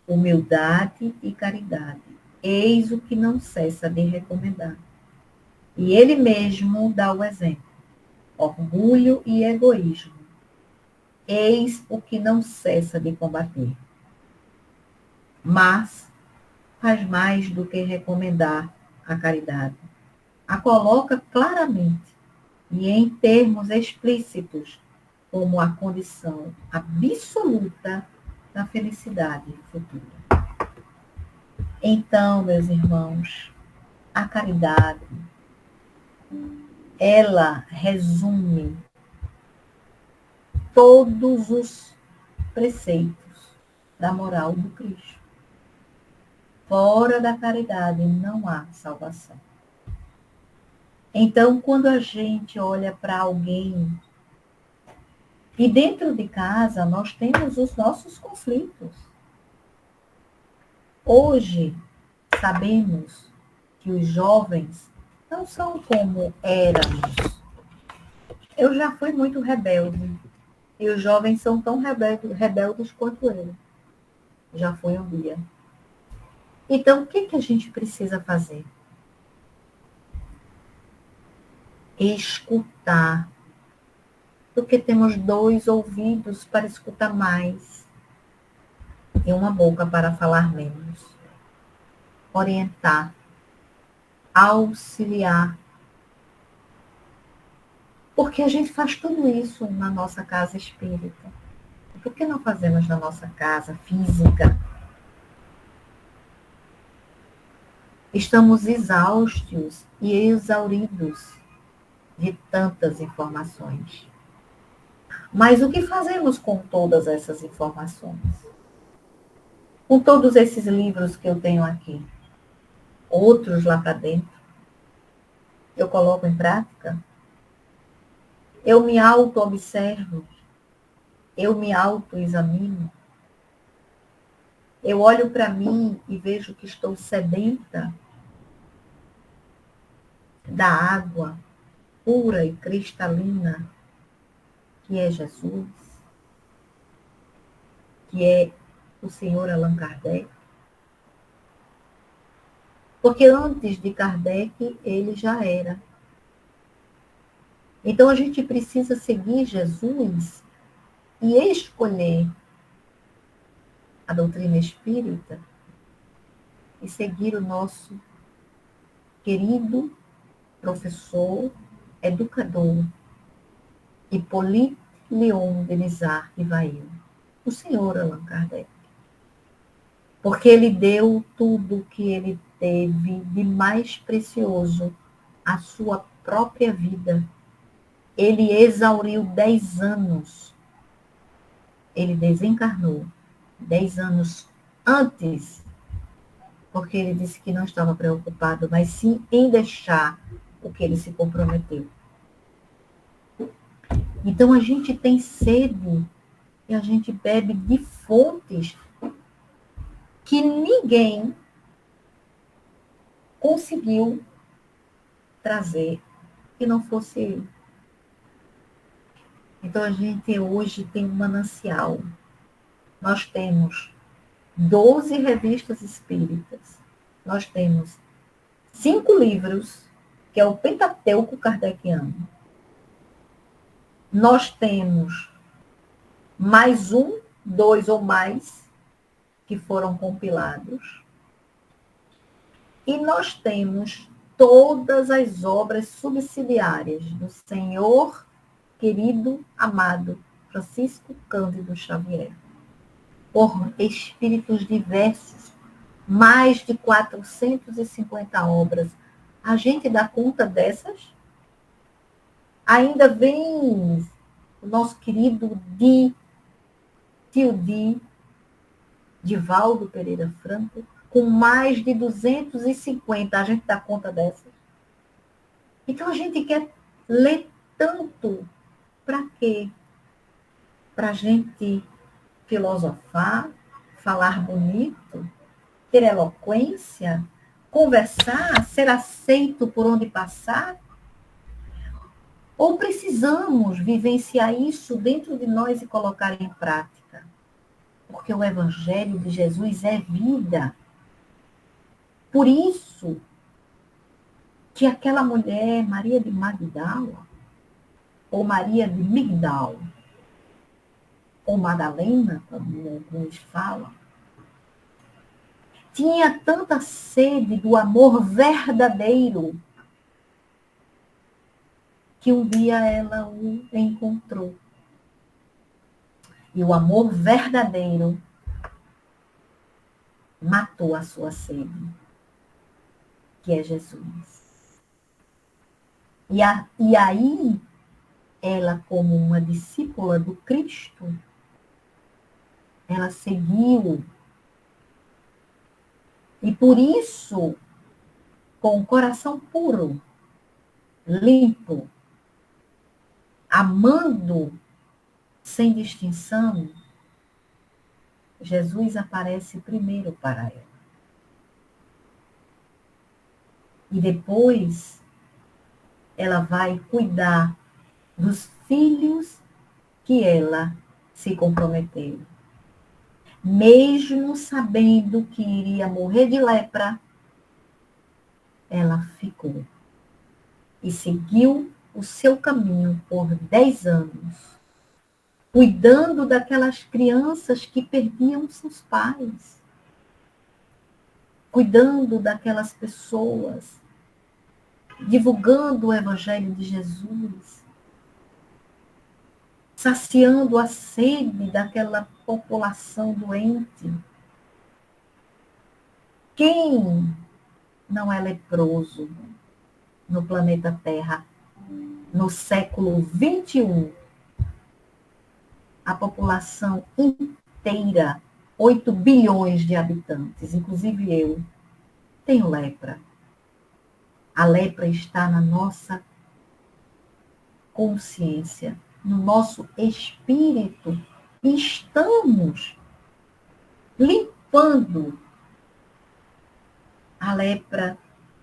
Humildade e caridade, eis o que não cessa de recomendar. E ele mesmo dá o exemplo. Orgulho e egoísmo, eis o que não cessa de combater. Mas faz mais do que recomendar a caridade. A coloca claramente e em termos explícitos como a condição absoluta da felicidade futura. Então, meus irmãos, a caridade, ela resume todos os preceitos da moral do Cristo. Fora da caridade não há salvação. Então, quando a gente olha para alguém, e dentro de casa nós temos os nossos conflitos. Hoje, sabemos que os jovens não são como éramos. Eu já fui muito rebelde, e os jovens são tão rebeldes quanto eu. Já fui um dia. Então, o que a gente precisa fazer? Escutar. Porque temos 2 ouvidos para escutar mais e uma boca para falar menos. Orientar, auxiliar. Porque a gente faz tudo isso na nossa casa espírita. Por que não fazemos na nossa casa física? Estamos exaustos e exauridos de tantas informações. Mas o que fazemos com todas essas informações? Com todos esses livros que eu tenho aqui? Outros lá para dentro? Eu coloco em prática? Eu me auto-observo? Eu me auto-examino? Eu olho para mim e vejo que estou sedenta da água pura e cristalina, que é Jesus, que é o Senhor Allan Kardec. Porque antes de Kardec, ele já era. Então a gente precisa seguir Jesus e escolher a doutrina espírita e seguir o nosso querido professor, educador, Hippolyte Léon Denisard Rivail, o senhor Allan Kardec. Porque ele deu tudo o que ele teve de mais precioso, a sua própria vida. ele exauriu 10 anos. Ele desencarnou 10 anos antes, porque ele disse que não estava preocupado, mas sim em deixar o que ele se comprometeu. Então a gente tem sede e a gente bebe de fontes que ninguém conseguiu trazer que não fosse ele. Então a gente hoje tem um manancial. Nós temos 12 revistas espíritas. Nós temos 5 livros, que é o Pentateuco Kardeciano. Nós temos mais 1, 2 ou mais que foram compilados. E nós temos todas as obras subsidiárias do Senhor querido, amado Francisco Cândido Xavier, por espíritos diversos, mais de 450 obras. A gente dá conta dessas? Ainda vem o nosso querido tio Divaldo Pereira Franco, com mais de 250. A gente dá conta dessas? Então a gente quer ler tanto. Para quê? Para a gente filosofar, falar bonito, ter eloquência, conversar, ser aceito por onde passar? Ou precisamos vivenciar isso dentro de nós e colocar em prática? Porque o Evangelho de Jesus é vida. Por isso que aquela mulher, Maria de Magdala, ou Maria de Migdal, ou Madalena, como alguns falam, tinha tanta sede do amor verdadeiro que um dia ela o encontrou. E o amor verdadeiro matou a sua sede, que é Jesus. E aí, ela, como uma discípula do Cristo, ela seguiu. E por isso, com o coração puro, limpo, amando sem distinção, Jesus aparece primeiro para ela. E depois, ela vai cuidar dos filhos que ela se comprometeu. Mesmo sabendo que iria morrer de lepra, ela ficou e seguiu o seu caminho por 10 anos, cuidando daquelas crianças que perdiam seus pais, cuidando daquelas pessoas, divulgando o Evangelho de Jesus, saciando a sede daquela população doente. Quem não é leproso no planeta Terra no século 21? A população inteira, 8 bilhões de habitantes, inclusive eu, tenho lepra. A lepra está na nossa consciência, no nosso espírito. E estamos limpando a lepra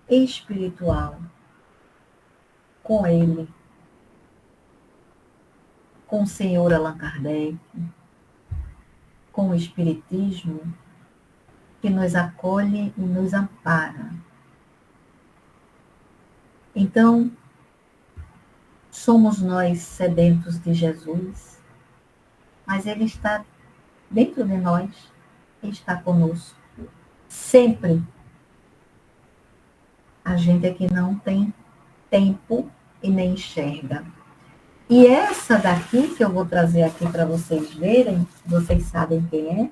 espiritual com ele, com o Senhor Allan Kardec, com o Espiritismo, que nos acolhe e nos ampara. Então, somos nós sedentos de Jesus, mas ele está dentro de nós, está conosco, sempre. A gente é que não tem tempo e nem enxerga. E essa daqui, que eu vou trazer aqui para vocês verem, vocês sabem quem é?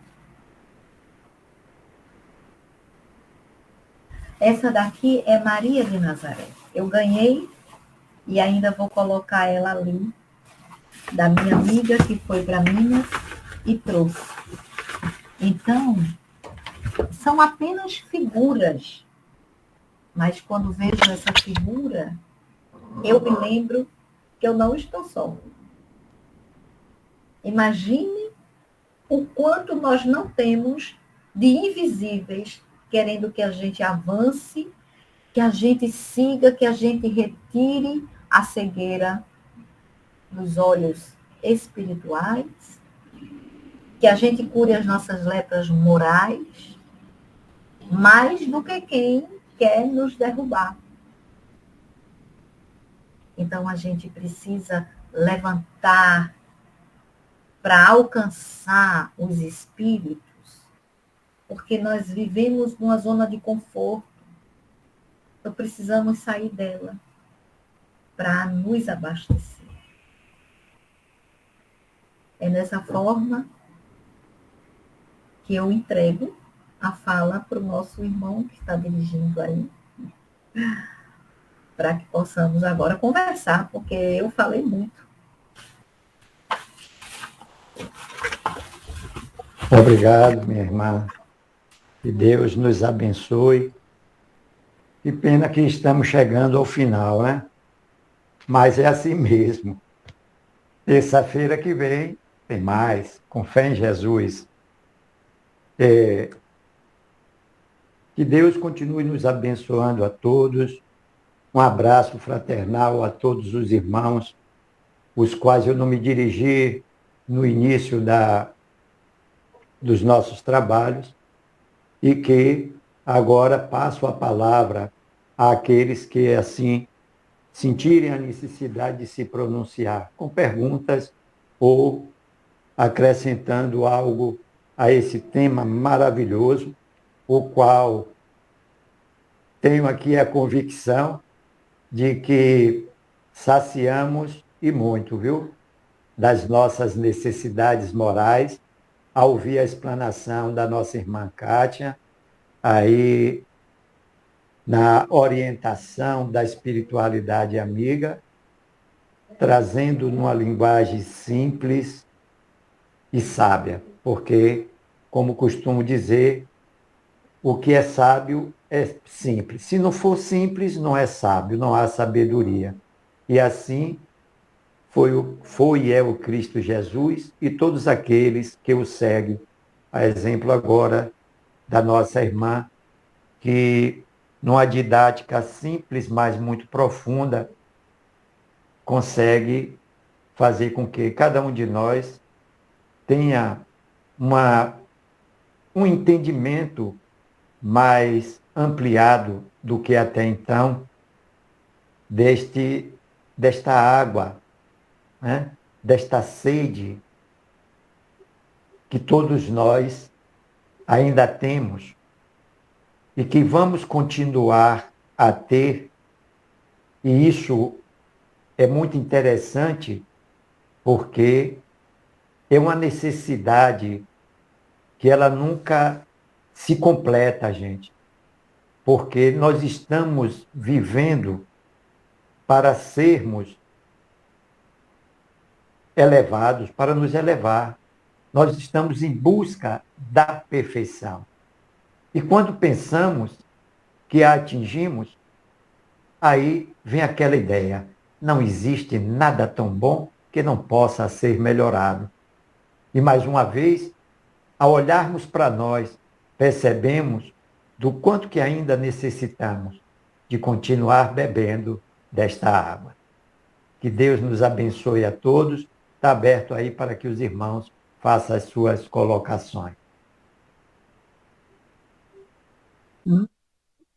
Essa daqui é Maria de Nazaré. Eu ganhei E ainda vou colocar ela ali, da minha amiga que foi para Minas e trouxe. Então, são apenas figuras, mas quando vejo essa figura, eu me lembro que eu não estou só. Imagine o quanto nós não temos de invisíveis querendo que a gente avance, que a gente siga, que a gente retire a cegueira dos olhos espirituais, que a gente cure as nossas lepras morais, mais do que quem quer nos derrubar. Então a gente precisa levantar para alcançar os espíritos, porque nós vivemos numa zona de conforto. Então precisamos sair dela para nos abastecer. É dessa forma que eu entrego a fala para o nosso irmão que está dirigindo aí, para que possamos agora conversar, porque eu falei muito. Obrigado, minha irmã. Que Deus nos abençoe. Que pena que estamos chegando ao final, né? Mas é assim mesmo. Terça-feira que vem tem mais, com fé em Jesus. Que Deus continue nos abençoando a todos. Um abraço fraternal a todos os irmãos, os quais eu não me dirigi no início dos nossos trabalhos, e que agora passo a palavra àqueles que, assim, sentirem a necessidade de se pronunciar, com perguntas ou acrescentando algo a esse tema maravilhoso, o qual tenho aqui a convicção de que saciamos e muito, viu? Das nossas necessidades morais, ao ouvir a explanação da nossa irmã Kátia, aí na orientação da espiritualidade amiga, trazendo numa linguagem simples e sábia, porque, como costumo dizer, o que é sábio é simples. Se não for simples, não é sábio, não há sabedoria. E assim foi e é o Cristo Jesus e todos aqueles que o seguem. A exemplo agora da nossa irmã, que numa didática simples, mas muito profunda, consegue fazer com que cada um de nós tenha um entendimento mais ampliado do que até então desta água, né? Desta sede que todos nós ainda temos e que vamos continuar a ter. E isso é muito interessante porque é uma necessidade que ela nunca se completa, gente. Porque nós estamos vivendo para sermos elevados, para nos elevar. Nós estamos em busca da perfeição. E quando pensamos que a atingimos, aí vem aquela ideia: não existe nada tão bom que não possa ser melhorado. E mais uma vez, ao olharmos para nós, percebemos do quanto que ainda necessitamos de continuar bebendo desta água. Que Deus nos abençoe a todos. Está aberto aí para que os irmãos façam as suas colocações.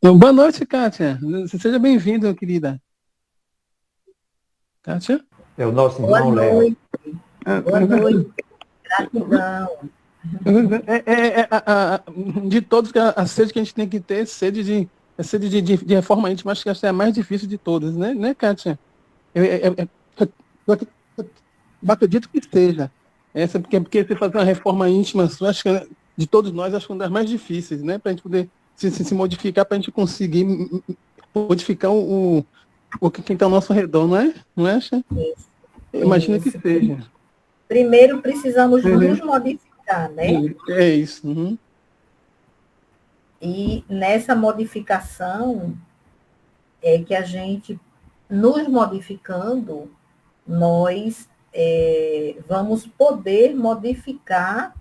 Boa noite, Kátia. Seja bem-vinda, querida. Kátia? É o nosso irmão Léo. Boa noite. Gratidão. De todos, a sede que a gente tem que ter é sede de reforma íntima, acho que essa é a mais difícil de todas, né, Kátia? Eu acredito que seja. Essa, porque você fazer uma reforma íntima, eu acho que de todos nós, acho que é uma das mais difíceis, né? Para a gente poder se modificar, para a gente conseguir modificar o que está ao nosso redor, não é? Não é, Xê? Isso. Imagina que seja. Primeiro precisamos nos modificar, né? É isso. Uhum. E nessa modificação é que a gente, nos modificando, nós vamos poder modificar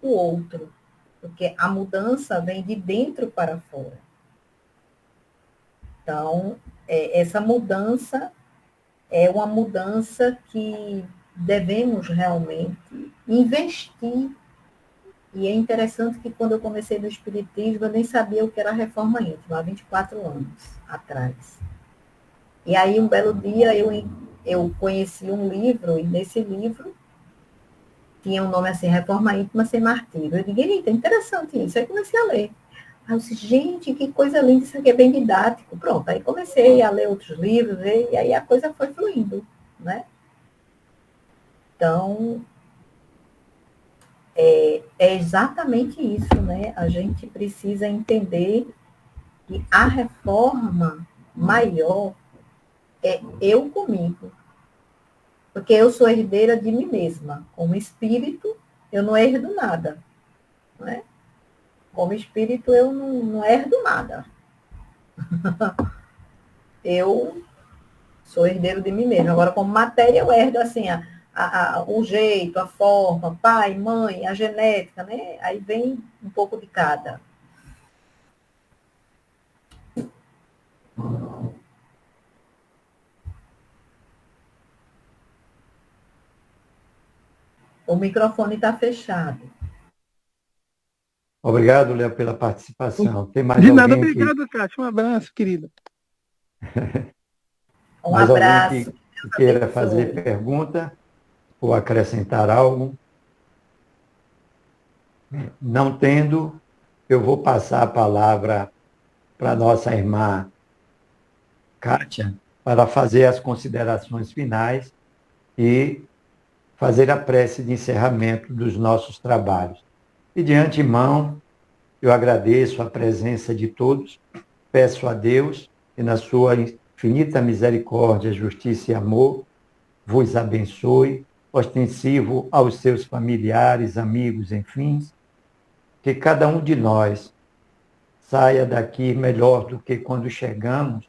o outro, porque a mudança vem de dentro para fora. Então, essa mudança é uma mudança que devemos realmente investir. E é interessante que quando eu comecei no Espiritismo, eu nem sabia o que era reforma íntima, há 24 anos atrás. E aí, um belo dia, eu conheci um livro, e nesse livro tinha um nome assim, Reforma Íntima Sem Martírio. Eu digo, eita, interessante isso. Aí comecei a ler. Aí eu disse, gente, que coisa linda, isso aqui é bem didático. Pronto, aí comecei a ler outros livros, e aí a coisa foi fluindo, né? Então, é exatamente isso, né? A gente precisa entender que a reforma maior é eu comigo. Porque eu sou herdeira de mim mesma. Como espírito, eu não herdo nada. Não é? Como espírito, eu não herdo nada. Eu sou herdeiro de mim mesma. Agora, como matéria, eu herdo assim, o jeito, a forma, pai, mãe, a genética, né? Aí vem um pouco de cada. O microfone está fechado. Obrigado, Léo, pela participação. Tem mais De nada, alguém obrigado, Cátia. Um abraço, querida. Um mais abraço. alguém que queira fazer pergunta ou acrescentar algo? Não tendo, eu vou passar a palavra para a nossa irmã Kátia, para fazer as considerações finais e fazer a prece de encerramento dos nossos trabalhos. E de antemão, eu agradeço a presença de todos, peço a Deus que na sua infinita misericórdia, justiça e amor, vos abençoe, ostensivo aos seus familiares, amigos, enfim, que cada um de nós saia daqui melhor do que quando chegamos,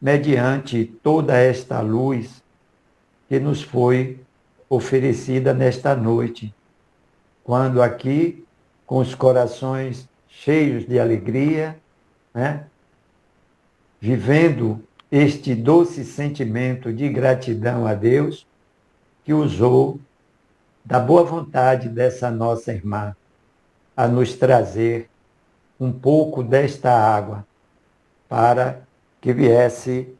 mediante toda esta luz que nos foi oferecida nesta noite, quando aqui, com os corações cheios de alegria, né, vivendo este doce sentimento de gratidão a Deus, que usou da boa vontade dessa nossa irmã a nos trazer um pouco desta água para que viesse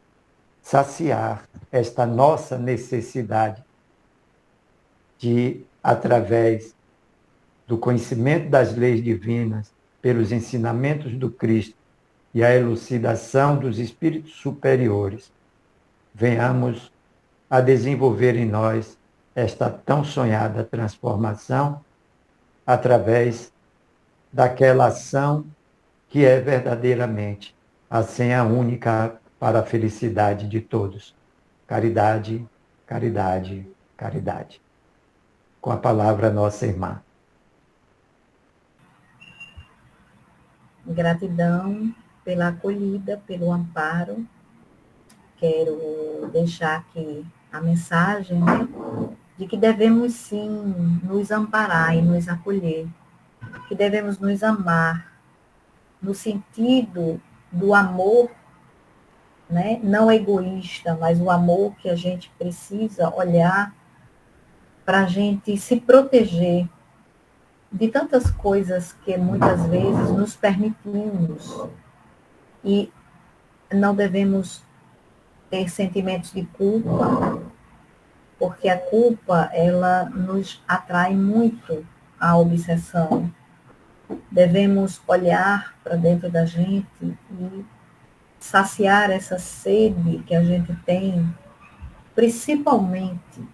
saciar esta nossa necessidade de, através do conhecimento das leis divinas, pelos ensinamentos do Cristo e a elucidação dos espíritos superiores, venhamos a desenvolver em nós esta tão sonhada transformação através daquela ação que é verdadeiramente a senha única para a felicidade de todos. Caridade, caridade, caridade. Com a palavra, nossa irmã. Gratidão pela acolhida, pelo amparo. Quero deixar aqui a mensagem, né, de que devemos sim nos amparar e nos acolher, que devemos nos amar, no sentido do amor, né, não egoísta, mas o amor que a gente precisa olhar para a gente se proteger de tantas coisas que muitas vezes nos permitimos e não devemos ter sentimentos de culpa, porque a culpa, ela nos atrai muito à obsessão. Devemos olhar para dentro da gente e saciar essa sede que a gente tem, principalmente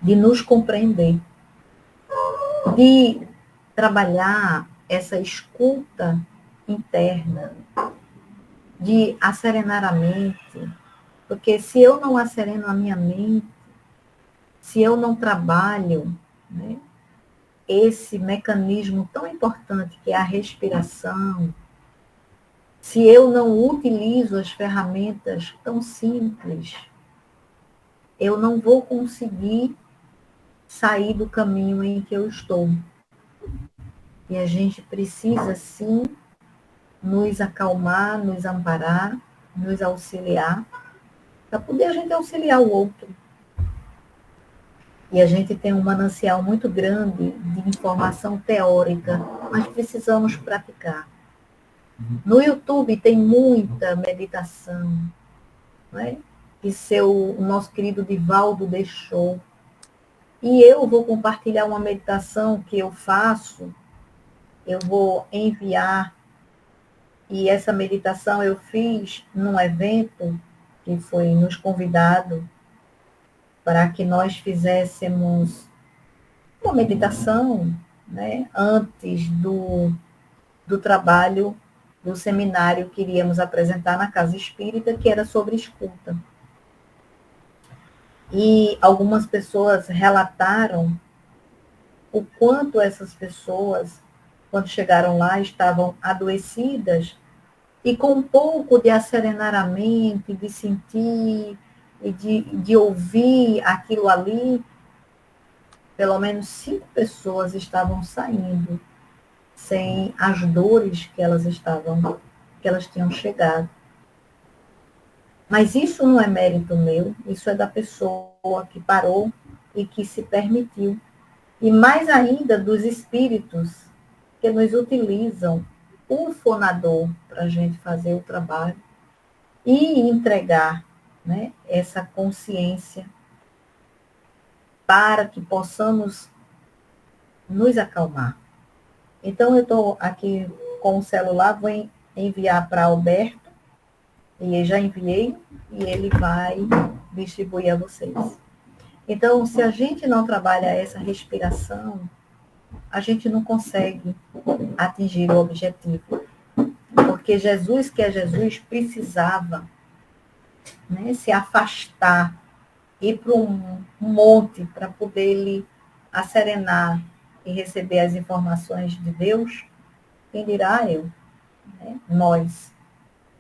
de nos compreender, de trabalhar essa escuta interna, de acerenar a mente, porque se eu não acereno a minha mente, se eu não trabalho, né, esse mecanismo tão importante que é a respiração, se eu não utilizo as ferramentas tão simples, eu não vou conseguir sair do caminho em que eu estou. E a gente precisa, sim, nos acalmar, nos amparar, nos auxiliar, para poder a gente auxiliar o outro. E a gente tem um manancial muito grande de informação teórica, mas precisamos praticar. No YouTube tem muita meditação, né? Que o nosso querido Divaldo deixou. E eu vou compartilhar uma meditação que eu faço, eu vou enviar, e essa meditação eu fiz num evento que foi nos convidado para que nós fizéssemos uma meditação, né, antes do trabalho do seminário que iríamos apresentar na Casa Espírita, que era sobre escuta. E algumas pessoas relataram o quanto essas pessoas, quando chegaram lá, estavam adoecidas e com um pouco de acerenar a mente, de sentir e de ouvir aquilo ali, pelo menos 5 pessoas estavam saindo sem as dores que elas tinham chegado. Mas isso não é mérito meu, isso é da pessoa que parou e que se permitiu. E mais ainda dos espíritos que nos utilizam o fonador para a gente fazer o trabalho e entregar, né, essa consciência para que possamos nos acalmar. Então, eu estou aqui com o celular, vou enviar para Alberto, e eu já enviei, e ele vai distribuir a vocês. Então, se a gente não trabalha essa respiração, a gente não consegue atingir o objetivo. Porque Jesus, que é Jesus, precisava, né, se afastar, ir para um monte para poder ele acerenar e receber as informações de Deus. Quem dirá eu, né? Nós.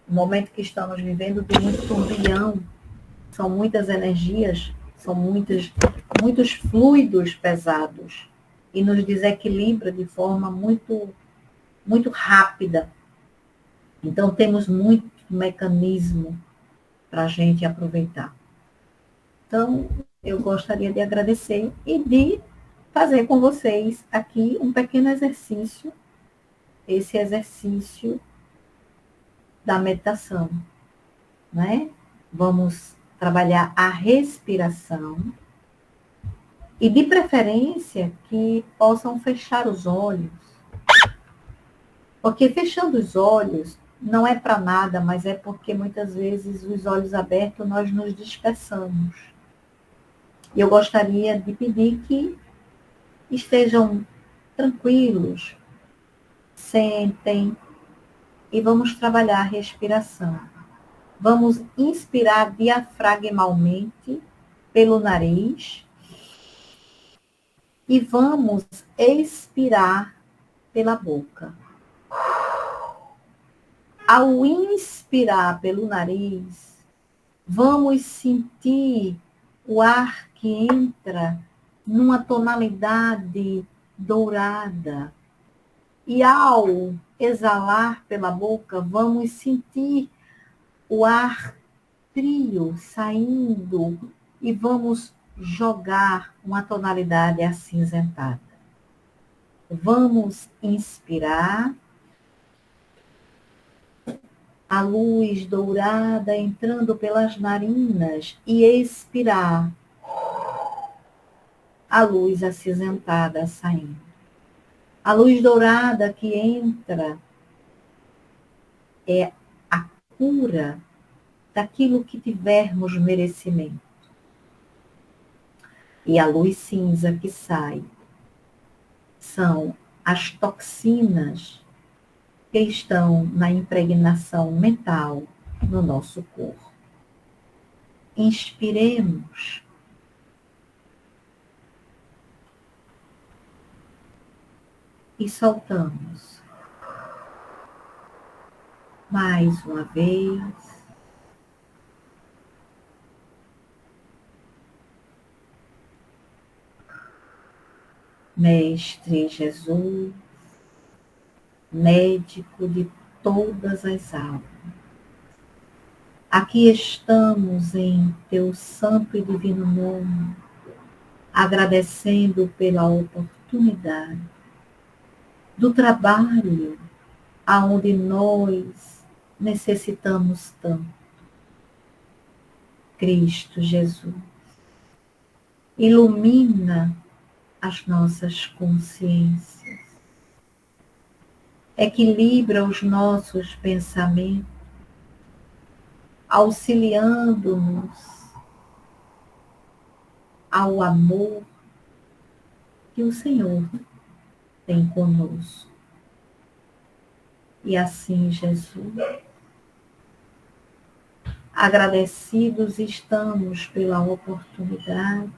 O momento que estamos vivendo de muito turbilhão, são muitas energias, são muitos fluidos pesados e nos desequilibra de forma muito, muito rápida. Então, temos muito mecanismo para a gente aproveitar. Então, eu gostaria de agradecer e de fazer com vocês aqui um pequeno exercício, esse exercício da meditação, né? Vamos trabalhar a respiração e, de preferência, que possam fechar os olhos. Porque fechando os olhos não é para nada, mas é porque muitas vezes os olhos abertos nós nos dispersamos. E eu gostaria de pedir que estejam tranquilos, sentem e vamos trabalhar a respiração. Vamos inspirar diafragmalmente pelo nariz e vamos expirar pela boca. Ao inspirar pelo nariz, vamos sentir o ar que entra numa tonalidade dourada. E ao exalar pela boca, vamos sentir o ar frio saindo e vamos jogar uma tonalidade acinzentada. Vamos inspirar. A luz dourada entrando pelas narinas e expirar. A luz acinzentada saindo. A luz dourada que entra é a cura daquilo que tivermos merecimento. E a luz cinza que sai são as toxinas que estão na impregnação mental no nosso corpo. Inspiremos. E soltamos. Mais uma vez. Mestre Jesus, médico de todas as almas, aqui estamos em teu santo e divino nome, agradecendo pela oportunidade do trabalho aonde nós necessitamos tanto. Cristo Jesus, ilumina as nossas consciências, equilibra os nossos pensamentos, auxiliando-nos ao amor que o Senhor tem conosco. E assim, Jesus, agradecidos estamos pela oportunidade,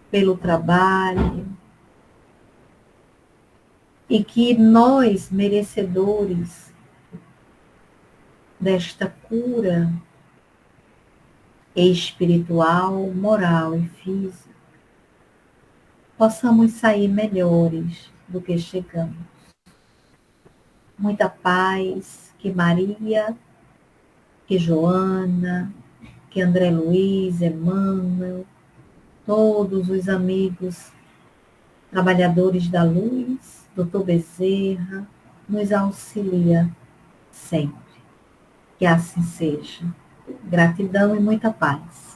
pelo trabalho, e que nós, merecedores desta cura espiritual, moral e física, possamos sair melhores do que chegamos. Muita paz, que Maria, que Joana, que André Luiz, Emmanuel, todos os amigos trabalhadores da luz, Dr. Bezerra, nos auxilia sempre. Que assim seja. Gratidão e muita paz.